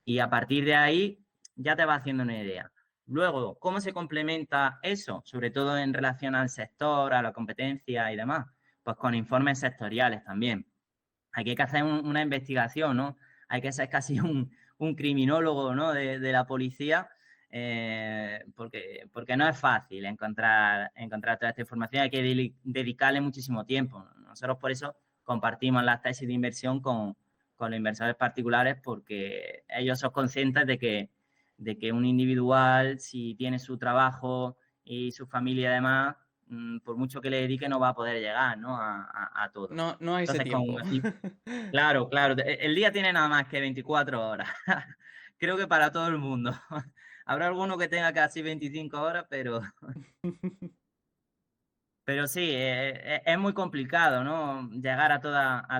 Speaker 2: y a partir de ahí ya te va haciendo una idea. Luego, ¿cómo se complementa eso? Sobre todo en relación al sector, a la competencia y demás. Pues con informes sectoriales también. Aquí hay que hacer una investigación, ¿no? Hay que ser casi un criminólogo, ¿no? De la policía, porque no es fácil encontrar toda esta información. Hay que dedicarle muchísimo tiempo. Nosotros por eso compartimos las tesis de inversión con los inversores particulares porque ellos son conscientes de que un individual, si tiene su trabajo y su familia además, por mucho que le dedique, no va a poder llegar, ¿no? A todo.
Speaker 1: No, no hay ese
Speaker 2: Entonces,
Speaker 1: tiempo.
Speaker 2: claro, el día tiene nada más que 24 horas. Creo que para todo el mundo. Habrá alguno que tenga casi 25 horas, pero sí, es muy complicado, ¿no? Llegar a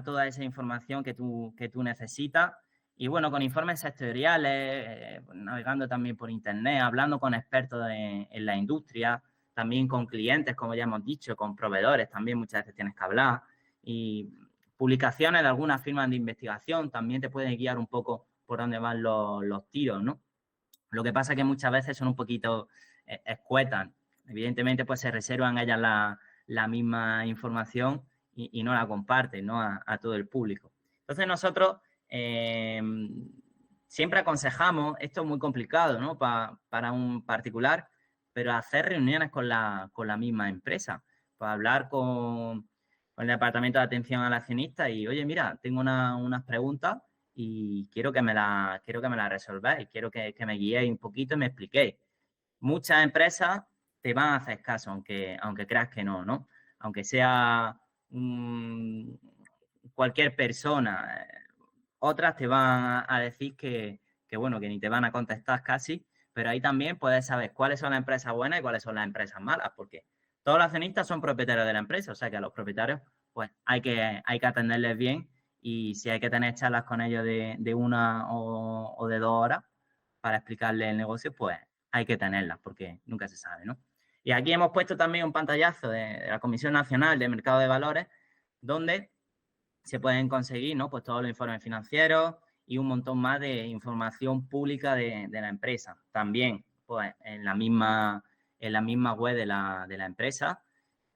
Speaker 2: toda esa información que tú necesitas. Y bueno, con informes sectoriales, navegando también por internet, hablando con expertos en la industria, también con clientes, como ya hemos dicho, con proveedores, también muchas veces tienes que hablar. Y publicaciones de algunas firmas de investigación también te pueden guiar un poco por dónde van los tiros, ¿no? Lo que pasa es que muchas veces son un poquito escuetas. Evidentemente, pues se reservan ellas la misma información y no la comparten, ¿no? A todo el público. Entonces nosotros siempre aconsejamos, esto es muy complicado, ¿no? Para un particular, pero hacer reuniones con la misma empresa, para hablar con el departamento de atención al accionista y, oye, mira, tengo unas preguntas y quiero que me la resolváis, quiero que me guiéis un poquito y me expliquéis. Muchas empresas te van a hacer caso, aunque creas que no, ¿no? Aunque sea cualquier persona, otras te van a decir bueno, que ni te van a contestar casi, pero ahí también puedes saber cuáles son las empresas buenas y cuáles son las empresas malas, porque todos los accionistas son propietarios de la empresa, o sea que a los propietarios pues hay que atenderles bien y si hay que tener charlas con ellos de una o de 2 horas para explicarles el negocio, pues hay que tenerlas porque nunca se sabe, ¿no? Y aquí hemos puesto también un pantallazo de la Comisión Nacional de Mercado de Valores, donde se pueden conseguir, ¿no? Pues todos los informes financieros y un montón más de información pública de la empresa. También, pues, en la misma web de la empresa,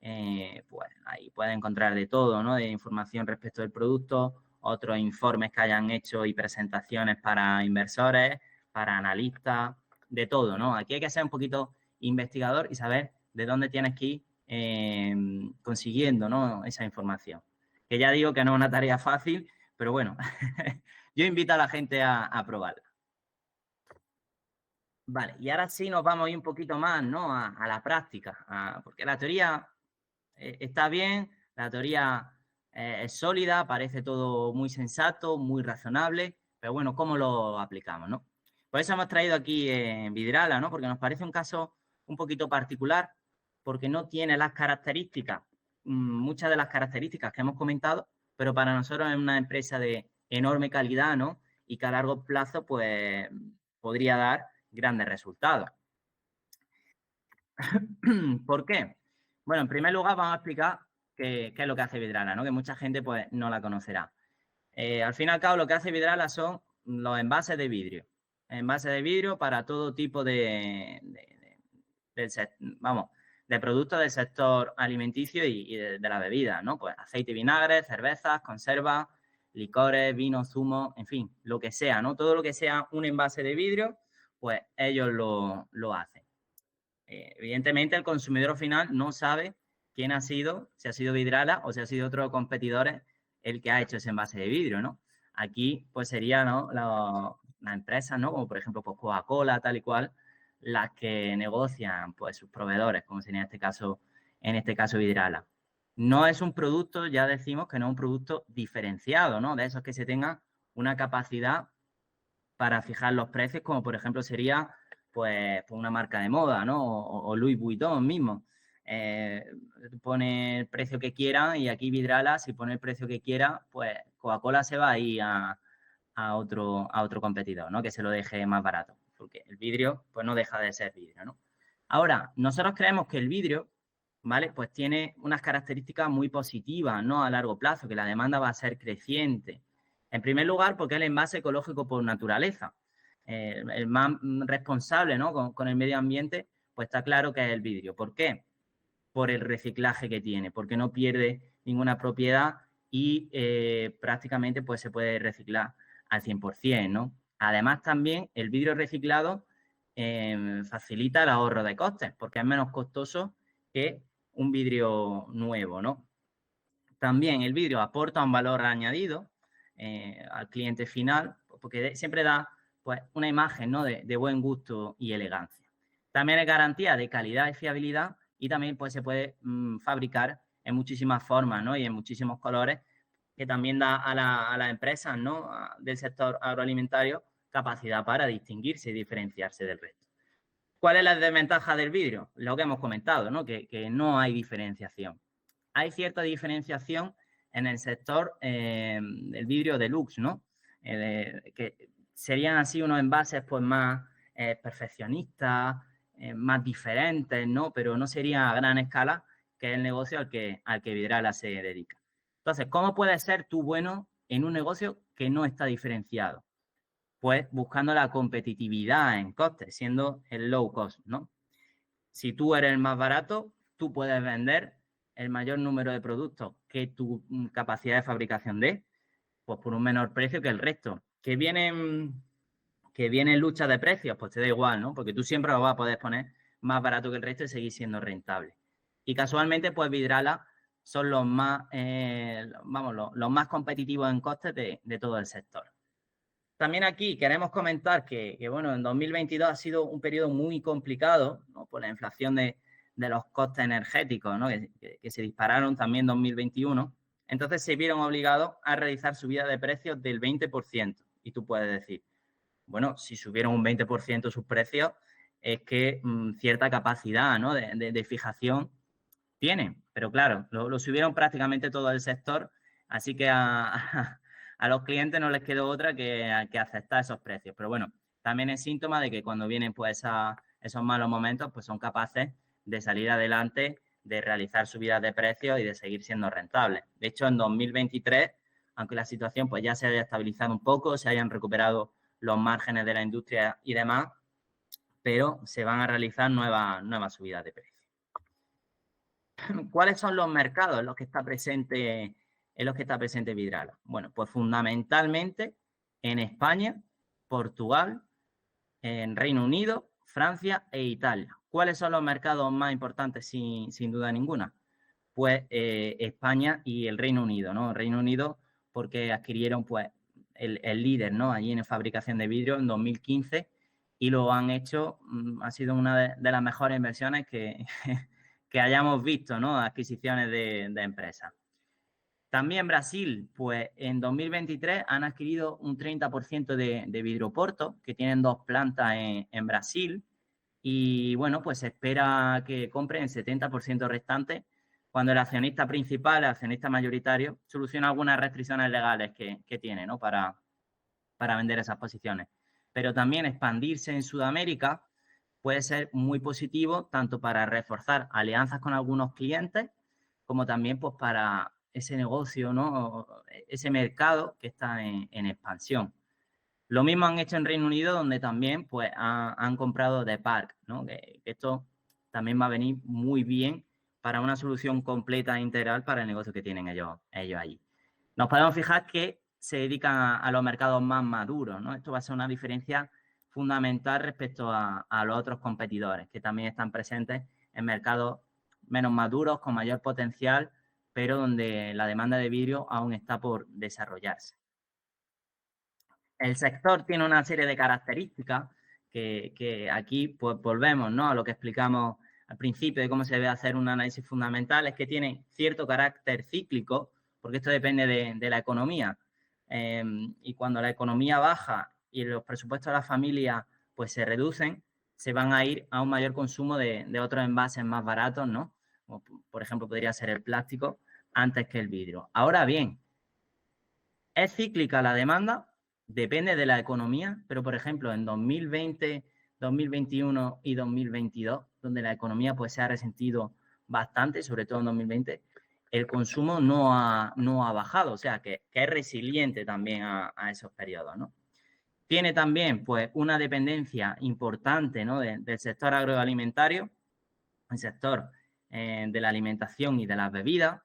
Speaker 2: pues ahí puedes encontrar de todo, ¿no? De información respecto del producto, otros informes que hayan hecho y presentaciones para inversores, para analistas, de todo, ¿no? Aquí hay que ser un poquito investigador y saber de dónde tienes que ir consiguiendo, ¿no? Esa información. Que ya digo que no es una tarea fácil, pero bueno, yo invito a la gente a probarla. Vale, y ahora sí nos vamos a ir un poquito más, ¿no? A la práctica, porque la teoría está bien, la teoría es sólida, parece todo muy sensato, muy razonable, pero bueno, ¿cómo lo aplicamos, no? Por eso hemos traído aquí Vidrala, ¿no? Porque nos parece un caso un poquito particular, porque no tiene las características, muchas de las características que hemos comentado, pero para nosotros es una empresa de enorme calidad, ¿no? Y que a largo plazo, pues, podría dar grandes resultados. ¿Por qué? Bueno, en primer lugar vamos a explicar qué es lo que hace Vidrala, ¿no? Que mucha gente pues no la conocerá. Al fin y al cabo lo que hace Vidrala son los envases de vidrio. Envases de vidrio para todo tipo de productos del sector alimenticio y de la bebida, ¿no? Pues aceite y vinagre, cervezas, conservas, licores, vinos, zumos, en fin, lo que sea, ¿no? Todo lo que sea un envase de vidrio, pues ellos lo hacen. Evidentemente el consumidor final no sabe quién ha sido, si ha sido Vidrala o si ha sido otro competidor el que ha hecho ese envase de vidrio, ¿no? Aquí pues sería, ¿no? Las empresas, ¿no? Como por ejemplo pues Coca-Cola, tal y cual, las que negocian pues sus proveedores, como sería en este caso Vidrala. No es un producto, ya decimos que no es un producto diferenciado, ¿no? De esos que se tenga una capacidad para fijar los precios, como por ejemplo sería pues una marca de moda, ¿no? O Louis Vuitton mismo. Pone el precio que quiera y aquí Vidrala, si pone el precio que quiera, pues Coca-Cola se va a ir a otro competidor, ¿no? Que se lo deje más barato, porque el vidrio pues no deja de ser vidrio, ¿no? Ahora, nosotros creemos que el vidrio, ¿vale? Pues tiene unas características muy positivas, ¿no? A largo plazo, que la demanda va a ser creciente. En primer lugar, porque es el envase ecológico por naturaleza. El más responsable, ¿no? Con el medio ambiente, pues está claro que es el vidrio. ¿Por qué? Por el reciclaje que tiene, porque no pierde ninguna propiedad y prácticamente pues se puede reciclar al 100%, ¿no? Además también el vidrio reciclado facilita el ahorro de costes, porque es menos costoso que un vidrio nuevo, ¿no? También el vidrio aporta un valor añadido al cliente final, porque siempre da pues, una imagen, ¿no? de buen gusto y elegancia. También es garantía de calidad y fiabilidad y también pues, se puede fabricar en muchísimas formas, ¿no? Y en muchísimos colores, que también da a las empresas, ¿no? Del sector agroalimentario capacidad para distinguirse y diferenciarse del resto. ¿Cuál es la desventaja del vidrio? Lo que hemos comentado, ¿no? Que no hay diferenciación. Hay cierta diferenciación en el sector del vidrio deluxe, ¿no? Que serían así unos envases pues más perfeccionistas, más diferentes, ¿no? Pero no sería a gran escala, que es el negocio al que Vidrala se dedica. Entonces, ¿cómo puedes ser tú bueno en un negocio que no está diferenciado? Pues buscando la competitividad en costes, siendo el low cost, ¿no? Si tú eres el más barato, tú puedes vender el mayor número de productos que tu capacidad de fabricación dé, pues por un menor precio que el resto. Que vienen luchas de precios, pues te da igual, ¿no? Porque tú siempre lo vas a poder poner más barato que el resto y seguir siendo rentable. Y casualmente, pues Vidrala son los más, los más competitivos en costes de todo el sector. También aquí queremos comentar que, bueno, en 2022 ha sido un periodo muy complicado, ¿no? Por la inflación de los costes energéticos, ¿no? Que se dispararon también en 2021. Entonces se vieron obligados a realizar subidas de precios del 20%. Y tú puedes decir, bueno, si subieron un 20% sus precios, es que cierta capacidad, ¿no? de fijación tienen. Pero claro, lo subieron prácticamente todo el sector, así que a los clientes no les quedó otra que aceptar esos precios. Pero bueno, también es síntoma de que cuando vienen pues esos malos momentos, pues son capaces de salir adelante, de realizar subidas de precios y de seguir siendo rentables. De hecho, en 2023 aunque la situación pues ya se haya estabilizado un poco, se hayan recuperado los márgenes de la industria y demás, pero se van a realizar nuevas subidas de precios. ¿Cuáles son los mercados en los que está presente Vidrala? Bueno, pues fundamentalmente en España, Portugal, en Reino Unido, Francia e Italia. ¿Cuáles son los mercados más importantes sin duda ninguna? Pues España y el Reino Unido, ¿no? El Reino Unido porque adquirieron pues el líder, ¿no? Allí en fabricación de vidrio en 2015 y lo han hecho, ha sido una de las mejores inversiones que, que hayamos visto, ¿no? Adquisiciones de empresas. También Brasil, pues en 2023 han adquirido un 30% de Vidroporto, que tienen 2 plantas en Brasil. Y bueno, pues se espera que compren el 70% restante cuando el accionista principal, el accionista mayoritario, soluciona algunas restricciones legales que tiene, ¿no? Para vender esas posiciones. Pero también expandirse en Sudamérica puede ser muy positivo tanto para reforzar alianzas con algunos clientes como también pues para ese negocio, ¿no? Ese mercado que está en expansión. Lo mismo han hecho en Reino Unido, donde también pues han comprado The Park, ¿no? Que esto también va a venir muy bien para una solución completa e integral para el negocio que tienen ellos allí. Nos podemos fijar que se dedican a los mercados más maduros, ¿no? Esto va a ser una diferencia fundamental respecto a los otros competidores que también están presentes en mercados menos maduros, con mayor potencial, pero donde la demanda de vidrio aún está por desarrollarse. El sector tiene una serie de características que aquí pues volvemos, ¿no? A lo que explicamos al principio de cómo se debe hacer un análisis fundamental, es que tiene cierto carácter cíclico, porque esto depende de la economía. Y cuando la economía baja y los presupuestos de la familia pues se reducen, se van a ir a un mayor consumo de otros envases más baratos, ¿no? Como, por ejemplo, podría ser el plástico antes que el vidrio. Ahora bien, ¿es cíclica la demanda? Depende de la economía, pero por ejemplo en 2020, 2021 y 2022, donde la economía pues se ha resentido bastante, sobre todo en 2020, el consumo no ha bajado, o sea que es resiliente también a esos periodos, ¿no? Tiene también pues una dependencia importante, ¿no? del sector agroalimentario, el sector de la alimentación y de las bebidas,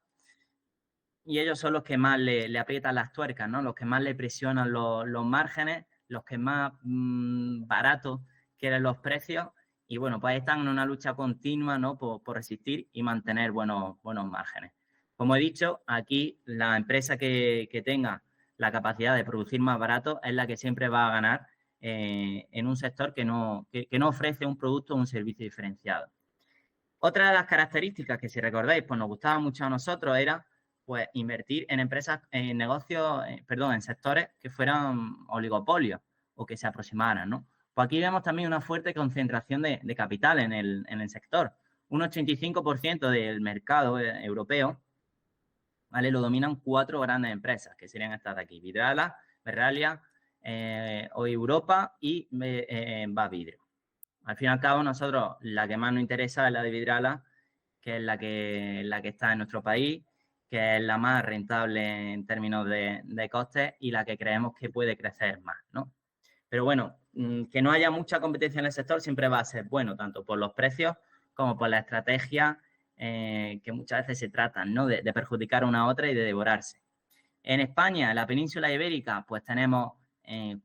Speaker 2: y ellos son los que más le aprietan las tuercas, ¿no? Los que más le presionan los márgenes, los que más baratos quieren los precios. Y bueno, pues están en una lucha continua, ¿no? Por resistir y mantener buenos márgenes. Como he dicho, aquí la empresa que tenga la capacidad de producir más barato es la que siempre va a ganar en un sector que no ofrece un producto o un servicio diferenciado. Otra de las características que, si recordáis, pues nos gustaba mucho a nosotros era pues invertir en empresas, en negocios, en sectores que fueran oligopolios o que se aproximaran, ¿no? Pues aquí vemos también una fuerte concentración de capital en el sector. Un 85% del mercado europeo, ¿vale? Lo dominan 4 grandes empresas, que serían estas de aquí: Vidrala, Verallia, Hoy Europa y Va Vidrio. Al fin y al cabo, nosotros la que más nos interesa es la de Vidrala, que es la que está en nuestro país, que es la más rentable en términos de costes y la que creemos que puede crecer más, ¿no? Pero bueno, que no haya mucha competencia en el sector siempre va a ser bueno, tanto por los precios como por la estrategia que muchas veces se tratan, ¿no? De perjudicar una a otra y de devorarse. En España, en la península ibérica, pues tenemos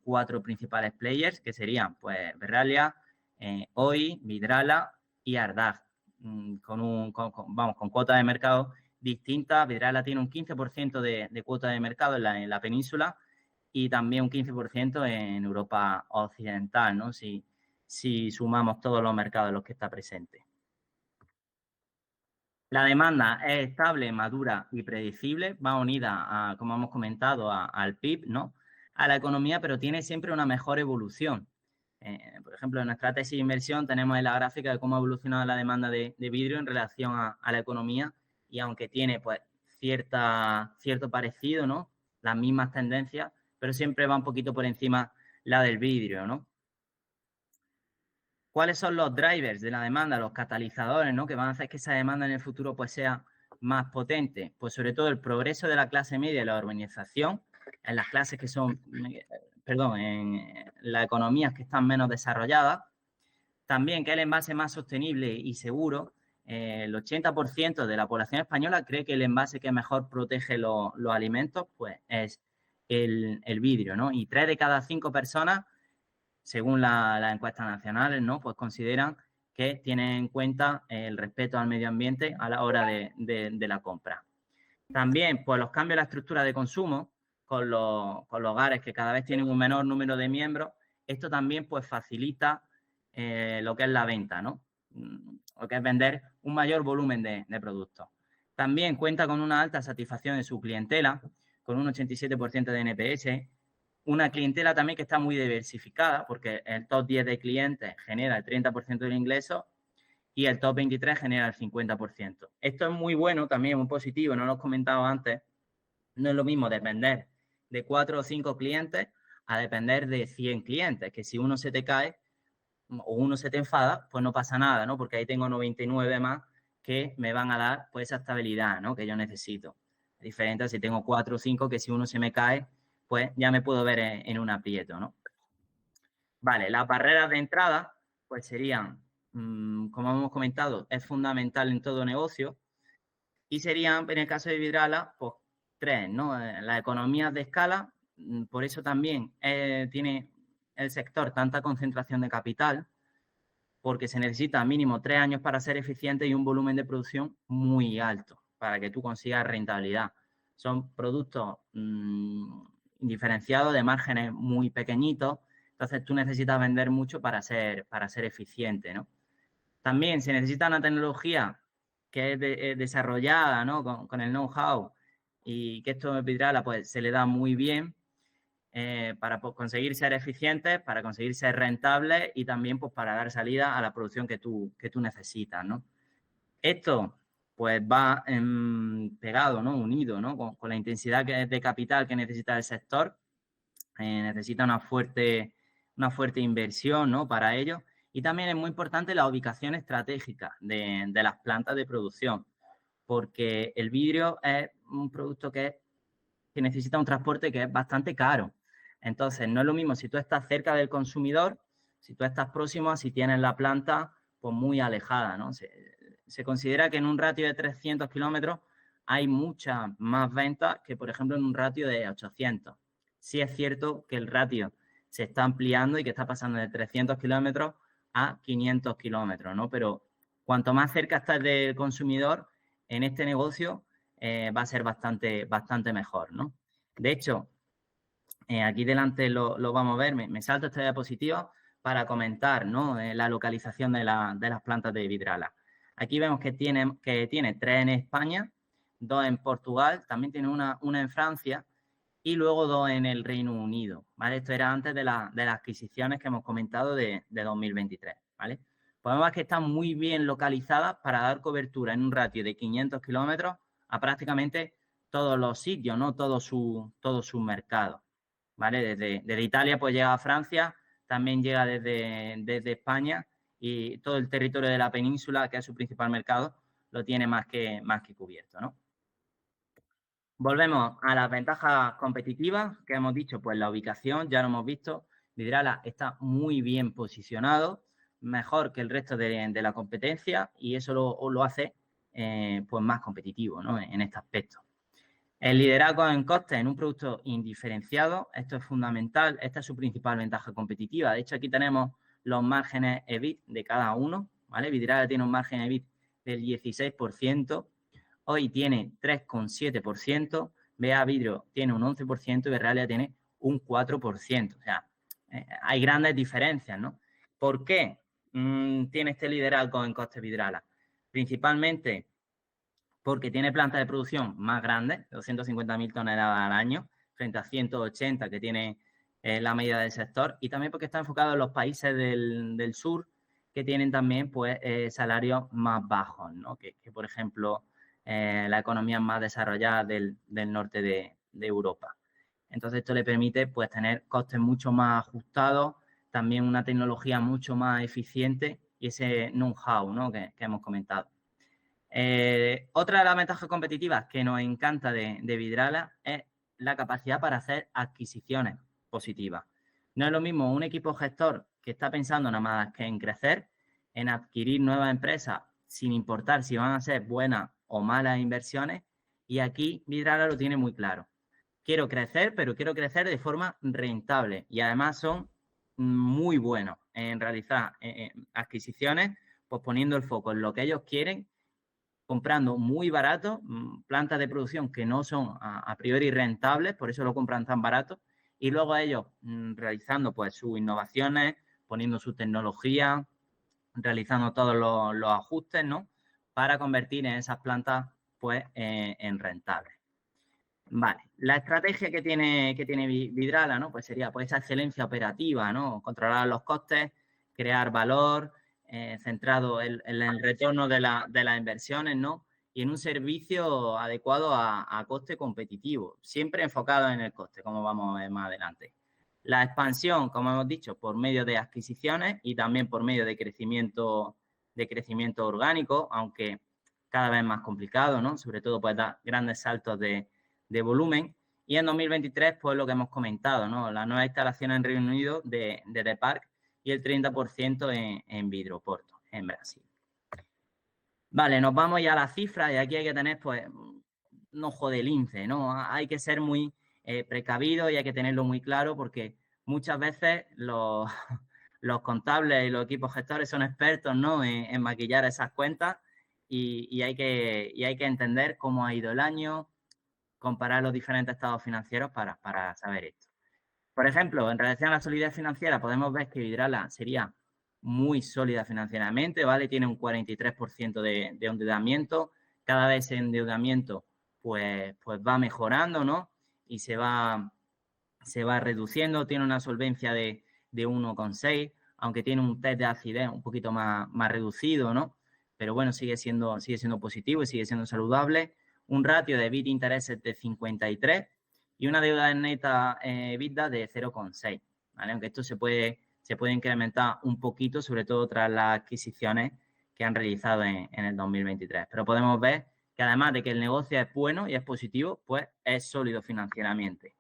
Speaker 2: 4 principales players, que serían, pues, Verallia, Hoy, Vidrala y Ardagh, con cuotas de mercado distintas. Vidrala tiene un 15% de cuota de mercado en la península y también un 15% en Europa occidental, ¿no? Si sumamos todos los mercados en los que está presente. La demanda es estable, madura y predecible, va unida, como hemos comentado, al PIB, ¿no? A la economía, pero tiene siempre una mejor evolución. Por ejemplo, en nuestra tesis de inversión tenemos en la gráfica de cómo ha evolucionado la demanda de vidrio en relación a la economía, y aunque tiene pues cierto parecido, ¿no? Las mismas tendencias, pero siempre va un poquito por encima la del vidrio, ¿no? ¿Cuáles son los drivers de la demanda, los catalizadores, ¿no? Que van a hacer que esa demanda en el futuro pues sea más potente? Pues sobre todo el progreso de la clase media y la urbanización en las clases que son, perdón, en las economías que están menos desarrolladas. También que el envase más sostenible y seguro. El 80% de la población española cree que el envase que mejor protege los alimentos pues es el vidrio, ¿no? Y 3 de cada 5 personas, según las encuestas nacionales, ¿no? Pues consideran que tienen en cuenta el respeto al medio ambiente a la hora de la compra. También, pues los cambios en la estructura de consumo con los hogares que cada vez tienen un menor número de miembros, esto también pues facilita lo que es la venta, ¿no? Lo que es vender un mayor volumen de productos. También cuenta con una alta satisfacción de su clientela, con un 87% de NPS, una clientela también que está muy diversificada, porque el top 10 de clientes genera el 30% del ingreso y el top 23 genera el 50%. Esto es muy bueno, también muy positivo, no lo he comentado antes. No es lo mismo depender de 4 o 5 clientes a depender de 100 clientes, que si uno se te cae o uno se te enfada, pues no pasa nada, ¿no? Porque ahí tengo 99 más que me van a dar pues esa estabilidad, ¿no? Que yo necesito. Es diferente si tengo 4 o 5 que si uno se me cae, pues ya me puedo ver en un aprieto, ¿no? Vale, las barreras de entrada pues serían, como hemos comentado, es fundamental en todo negocio y serían, en el caso de Vidrala, pues 3, ¿no? Las economías de escala, por eso también tiene el sector tanta concentración de capital, porque se necesita mínimo 3 años para ser eficiente y un volumen de producción muy alto para que tú consigas rentabilidad. Son productos diferenciados de márgenes muy pequeñitos, entonces tú necesitas vender mucho para ser eficiente, ¿no? También se necesita una tecnología que es desarrollada, ¿no? Con el know-how y que esto en Vidrala pues se le da muy bien para conseguir ser eficientes, para conseguir ser rentables y también pues para dar salida a la producción que tú necesitas, ¿no? Esto pues va pegado, ¿no? Unido, ¿no? Con la intensidad de capital que necesita el sector. Necesita una fuerte inversión, ¿no? Para ello. Y también es muy importante la ubicación estratégica de las plantas de producción, porque el vidrio es un producto que necesita un transporte que es bastante caro. Entonces, no es lo mismo si tú estás cerca del consumidor, si tú estás próximo a si tienes la planta pues muy alejada, ¿no? Se considera que en un ratio de 300 kilómetros hay muchas más ventas que, por ejemplo, en un ratio de 800. Sí es cierto que el ratio se está ampliando y que está pasando de 300 kilómetros a 500 kilómetros, ¿no? Pero cuanto más cerca estás del consumidor en este negocio, va a ser bastante mejor, ¿no? De hecho, aquí delante lo vamos a ver, me salto esta diapositiva para comentar, ¿no? La localización de las plantas de Vidrala. Aquí vemos que tiene 3 en España, 2 en Portugal, también tiene una en Francia y luego 2 en el Reino Unido, ¿vale? Esto era antes de las adquisiciones que hemos comentado de 2023, ¿vale? Podemos ver que están muy bien localizadas para dar cobertura en un ratio de 500 kilómetros a prácticamente todos los sitios, ¿no? Todo su mercado, ¿vale? Desde Italia pues llega a Francia, también llega desde España y todo el territorio de la península, que es su principal mercado, lo tiene más que cubierto, ¿no? Volvemos a las ventajas competitivas que hemos dicho, pues la ubicación, ya lo hemos visto, Vidrala está muy bien posicionado, mejor que el resto de la competencia y eso lo hace pues más competitivo, ¿no? En este aspecto. El liderazgo en costes en un producto indiferenciado, esto es fundamental, esta es su principal ventaja competitiva. De hecho, aquí tenemos los márgenes EBIT de cada uno, ¿vale? Vidrala tiene un margen EBIT del 16%, hoy tiene 3,7%, BA Vidrio tiene un 11% y Verralia tiene un 4%. O sea, hay grandes diferencias, ¿no? ¿Por qué tiene este liderazgo en costes Vidrala? Principalmente porque tiene plantas de producción más grandes, 250.000 toneladas al año, frente a 180 que tiene la media del sector, y también porque está enfocado en los países del sur, que tienen también pues salarios más bajos, ¿no? Que por ejemplo, la economía más desarrollada del norte de Europa. Entonces, esto le permite pues tener costes mucho más ajustados, también una tecnología mucho más eficiente y ese know-how, ¿no? que hemos comentado. Otra de las ventajas competitivas que nos encanta de Vidrala es la capacidad para hacer adquisiciones positivas. No es lo mismo un equipo gestor que está pensando nada más que en crecer, en adquirir nuevas empresas, sin importar si van a ser buenas o malas inversiones, y aquí Vidrala lo tiene muy claro. Quiero crecer, pero quiero crecer de forma rentable, y además son muy buenos en realizar adquisiciones, pues poniendo el foco en lo que ellos quieren, comprando muy barato, plantas de producción que no son a priori rentables, por eso lo compran tan barato, y luego ellos realizando pues sus innovaciones, poniendo su tecnología, realizando todos los ajustes, ¿no? Para convertir en esas plantas pues en rentables. Vale, la estrategia que tiene Vidrala, ¿no? Pues sería pues esa excelencia operativa, ¿no? Controlar los costes, crear valor, centrado en el retorno de las inversiones, ¿no? Y en un servicio adecuado a coste competitivo, siempre enfocado en el coste, como vamos a ver más adelante. La expansión, como hemos dicho, por medio de adquisiciones y también por medio de crecimiento orgánico, aunque cada vez más complicado, ¿no? Sobre todo pues da grandes saltos de volumen. Y en 2023, pues lo que hemos comentado, ¿no? La nueva instalación en Reino Unido de The Park y el 30% en Vidroporto, en Brasil. Vale, nos vamos ya a las cifras y aquí hay que tener, pues, un ojo de lince, ¿no? Hay que ser muy precavido y hay que tenerlo muy claro porque muchas veces los contables y los equipos gestores son expertos, ¿no? En maquillar esas cuentas y hay que entender cómo ha ido el año, comparar los diferentes estados financieros para saber esto. Por ejemplo, en relación a la solidez financiera, podemos ver que Vidrala sería muy sólida financieramente, ¿vale? Tiene un 43% de endeudamiento. Cada vez ese endeudamiento pues va mejorando, ¿no? Y se va reduciendo. Tiene una solvencia de 1,6, aunque tiene un test de acidez un poquito más reducido, ¿no? Pero bueno, sigue siendo positivo y sigue siendo saludable. Un ratio de EBIT intereses de 53 y una deuda neta EBITDA de 0,6, ¿vale? Aunque esto se puede incrementar un poquito, sobre todo tras las adquisiciones que han realizado en el 2023. Pero podemos ver que además de que el negocio es bueno y es positivo, pues es sólido financieramente.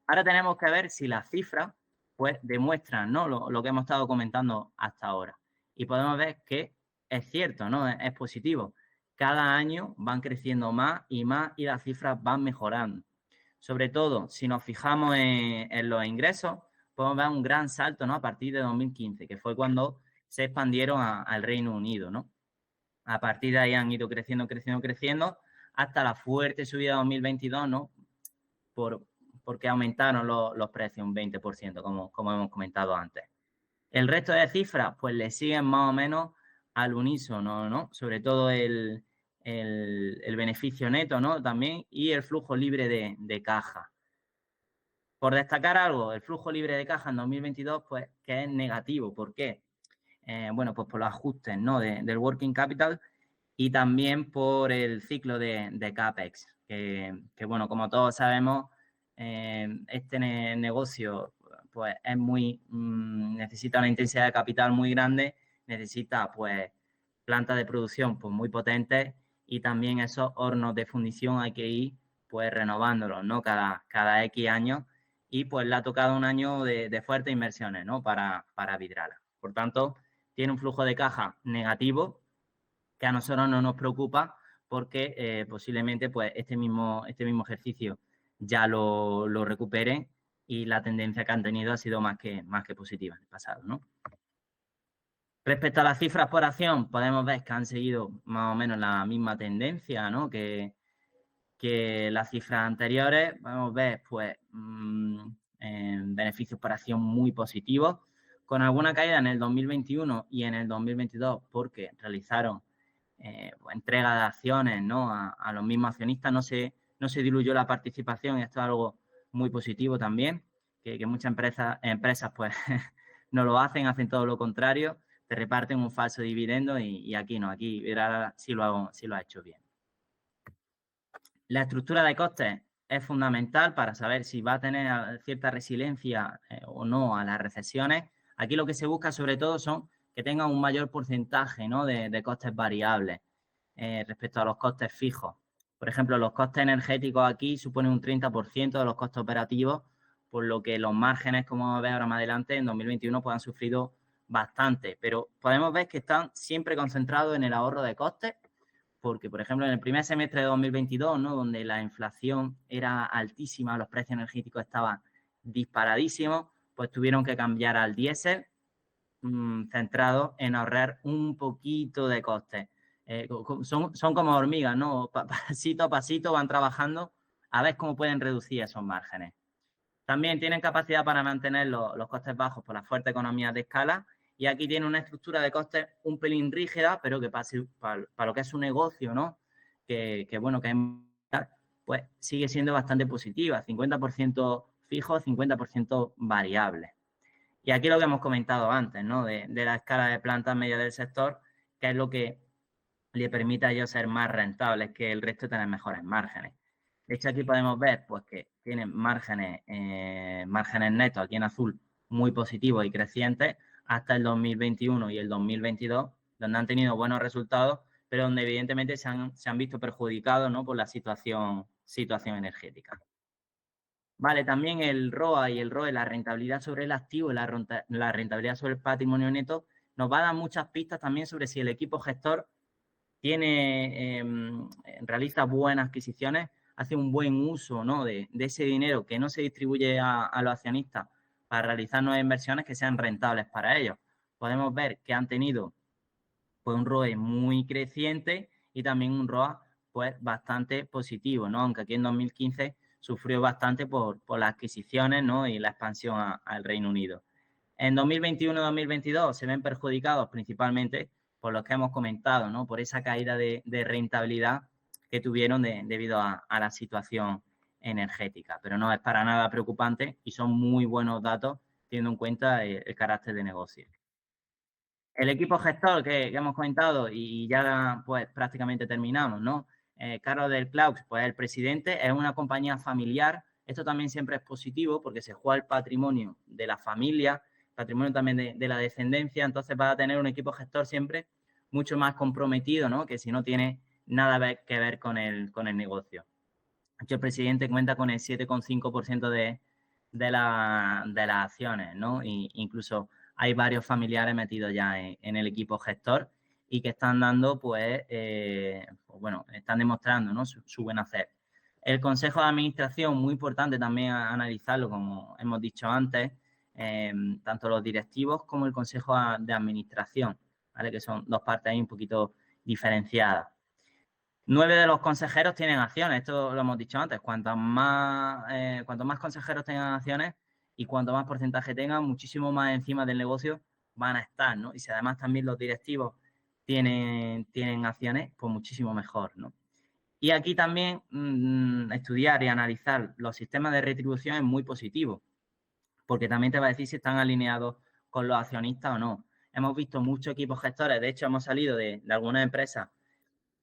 Speaker 2: Ahora tenemos que ver si las cifras pues demuestran, ¿no? lo que hemos estado comentando hasta ahora. Y podemos ver que es cierto, ¿no? Es positivo. Cada año van creciendo más y las cifras van mejorando. Sobre todo, si nos fijamos en los ingresos, podemos ver un gran salto, ¿no? A partir de 2015, que fue cuando se expandieron al Reino Unido, ¿no? A partir de ahí han ido creciendo hasta la fuerte subida de 2022, ¿no? Porque aumentaron los precios un 20%, como hemos comentado antes. El resto de cifras, pues le siguen más o menos al unísono, ¿no? Sobre todo el beneficio neto, ¿no? También, y el flujo libre de caja. Por destacar algo, el flujo libre de caja en 2022, pues, que es negativo. ¿Por qué? Bueno, pues por los ajustes, ¿no? Del working capital y también por el ciclo de CAPEX, que bueno, como todos sabemos, este negocio pues es muy, necesita una intensidad de capital muy grande, necesita pues plantas de producción pues muy potentes y también esos hornos de fundición hay que ir pues renovándolos, ¿no? Cada X años y pues le ha tocado un año de fuertes inversiones, ¿no? Para Vidrala. Por tanto, tiene un flujo de caja negativo que a nosotros no nos preocupa porque posiblemente pues este mismo ejercicio ya lo recuperen y la tendencia que han tenido ha sido más que positiva en el pasado, ¿no? Respecto a las cifras por acción, podemos ver que han seguido más o menos la misma tendencia, ¿no? que las cifras anteriores. Podemos ver pues beneficios por acción muy positivos, con alguna caída en el 2021 y en el 2022 porque realizaron entrega de acciones, ¿no? a los mismos accionistas, no se diluyó la participación y esto es algo muy positivo también, que muchas empresas pues no lo hacen todo lo contrario, te reparten un falso dividendo y aquí no, aquí sí lo ha hecho bien. La estructura de costes es fundamental para saber si va a tener cierta resiliencia o no a las recesiones. Aquí lo que se busca sobre todo son que tenga un mayor porcentaje, ¿no? de costes variables. respecto a los costes fijos. Por ejemplo, los costes energéticos aquí suponen un 30% de los costes operativos, por lo que los márgenes, como vamos a ver ahora más adelante, en 2021 pues han sufrido bastante. Pero podemos ver que están siempre concentrados en el ahorro de costes, porque, por ejemplo, en el primer semestre de 2022, ¿no? Donde la inflación era altísima, los precios energéticos estaban disparadísimos, pues tuvieron que cambiar al diésel, centrado en ahorrar un poquito de costes. Son como hormigas, ¿no? Pasito a pasito van trabajando a ver cómo pueden reducir esos márgenes. También tienen capacidad para mantener los costes bajos por la fuerte economía de escala, y aquí tiene una estructura de costes un pelín rígida, pero que para lo que es su negocio, ¿no? Bueno, que pues sigue siendo bastante positiva, 50% fijo, 50% variable. Y aquí lo que hemos comentado antes, ¿no? De la escala de plantas media del sector, que es lo que le permite a ellos ser más rentables que el resto y tener mejores márgenes. De hecho, aquí podemos ver pues, que tienen márgenes netos, aquí en azul, muy positivos y crecientes, hasta el 2021 y el 2022, donde han tenido buenos resultados, pero donde evidentemente se han visto perjudicados, ¿no? Por la situación energética. Vale, también el ROA y el ROE, la rentabilidad sobre el activo y la rentabilidad sobre el patrimonio neto, nos va a dar muchas pistas también sobre si el equipo gestor realiza buenas adquisiciones, hace un buen uso, ¿no? de ese dinero que no se distribuye a los accionistas para realizar nuevas inversiones que sean rentables para ellos. Podemos ver que han tenido pues, un ROE muy creciente y también un ROA pues, bastante positivo, ¿no? Aunque aquí en 2015 sufrió bastante por las adquisiciones, ¿no? Y la expansión al Reino Unido. En 2021-2022 se ven perjudicados principalmente por lo que hemos comentado, ¿no? Por esa caída de rentabilidad que tuvieron debido a la situación energética. Pero no es para nada preocupante y son muy buenos datos teniendo en cuenta el carácter de negocio. El equipo gestor que hemos comentado y ya pues prácticamente terminamos, ¿no? Carlos del Claux, pues el presidente, es una compañía familiar. Esto también siempre es positivo porque se juega el patrimonio de la familia, patrimonio también de la descendencia, entonces va a tener un equipo gestor siempre mucho más comprometido, ¿no? Que si no tiene nada que ver con el negocio. De hecho, el presidente cuenta con el 7,5% de las acciones, ¿no? Y incluso hay varios familiares metidos ya en el equipo gestor y que están dando, pues bueno, están demostrando, ¿no? Su buen hacer. El consejo de administración, muy importante también analizarlo, como hemos dicho antes, tanto los directivos como el consejo de administración, ¿vale? Que son dos partes ahí un poquito diferenciadas. 9 de los consejeros tienen acciones, esto lo hemos dicho antes, cuanto más consejeros tengan acciones y cuanto más porcentaje tengan, muchísimo más encima del negocio van a estar, ¿no? Y si además también los directivos tienen acciones, pues muchísimo mejor, ¿no? Y aquí también estudiar y analizar los sistemas de retribución es muy positivo, porque también te va a decir si están alineados con los accionistas o no. Hemos visto muchos equipos gestores, de hecho hemos salido de algunas empresas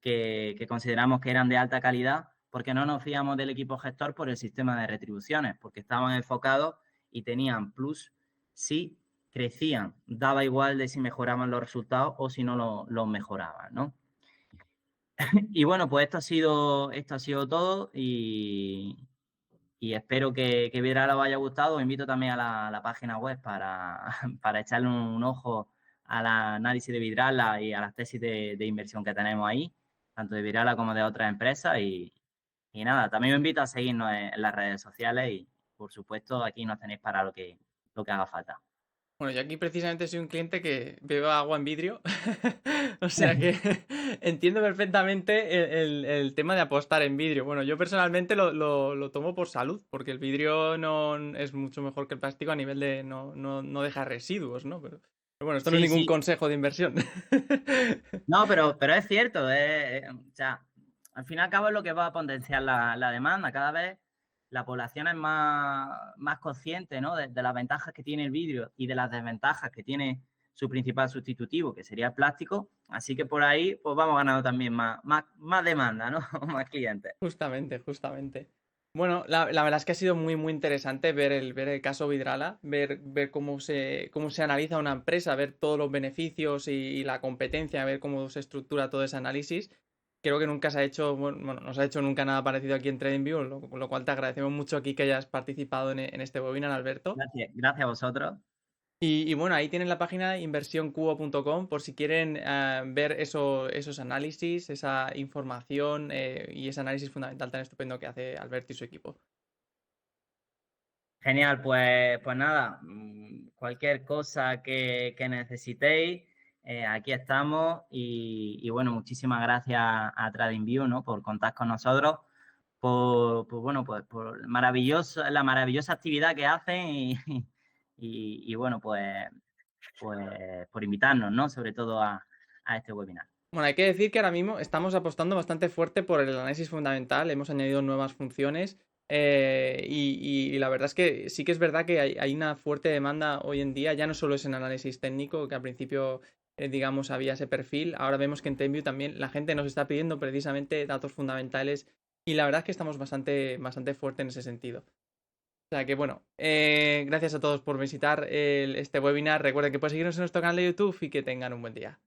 Speaker 2: que consideramos que eran de alta calidad, porque no nos fiamos del equipo gestor por el sistema de retribuciones, porque estaban enfocados y tenían plus si crecían, daba igual de si mejoraban los resultados o si no los mejoraban, ¿no? Y bueno, pues esto ha sido todo y espero que Vidrala os haya gustado. Os invito también a la página web para echarle un ojo al análisis de Vidrala y a las tesis de inversión que tenemos ahí, tanto de Vidrala como de otras empresas. Y nada, también os invito a seguirnos en las redes sociales y, por supuesto, aquí nos tenéis para lo que haga falta.
Speaker 1: Bueno, yo aquí precisamente soy un cliente que bebe agua en vidrio, o sea que entiendo perfectamente el tema de apostar en vidrio. Bueno, yo personalmente lo tomo por salud, porque el vidrio no es mucho mejor que el plástico a nivel de no deja residuos, ¿no? Pero bueno, esto no es
Speaker 2: Sí,
Speaker 1: ningún
Speaker 2: sí.
Speaker 1: consejo de inversión.
Speaker 2: No, pero es cierto. O sea, al fin y al cabo es lo que va a potenciar la demanda. Cada vez la población es más consciente, ¿no? De las ventajas que tiene el vidrio y de las desventajas que tiene su principal sustitutivo, que sería el plástico. Así que por ahí pues vamos ganando también más demanda, ¿no? Más clientes.
Speaker 1: Justamente, justamente. Bueno, la verdad es que ha sido muy, muy interesante ver el caso Vidrala, ver cómo se analiza una empresa, ver todos los beneficios y la competencia, ver cómo se estructura todo ese análisis. creo que nunca se ha hecho, bueno, no se ha hecho nunca nada parecido aquí en TradingView, lo cual te agradecemos mucho aquí que hayas participado en este webinar, Alberto.
Speaker 2: Gracias a vosotros.
Speaker 1: Y bueno, ahí tienen la página inversioncubo.com por si quieren ver esos análisis, esa información y ese análisis fundamental tan estupendo que hace Alberto y su equipo.
Speaker 2: Genial, pues nada, cualquier cosa que necesitéis, aquí estamos y bueno, muchísimas gracias a TradingView, ¿no? Por contar con nosotros, bueno, pues por la maravillosa actividad que hacen y bueno, pues por invitarnos, ¿no? Sobre todo a este webinar.
Speaker 1: Bueno, hay que decir que ahora mismo estamos apostando bastante fuerte por el análisis fundamental, hemos añadido nuevas funciones y la verdad es que sí que es verdad que hay una fuerte demanda hoy en día, ya no solo es en análisis técnico, que al principio, digamos, había ese perfil, ahora vemos que en TenView también la gente nos está pidiendo precisamente datos fundamentales y la verdad es que estamos bastante fuerte en ese sentido. O sea que bueno, gracias a todos por visitar este webinar, recuerden que pueden seguirnos en nuestro canal de YouTube y que tengan un buen día.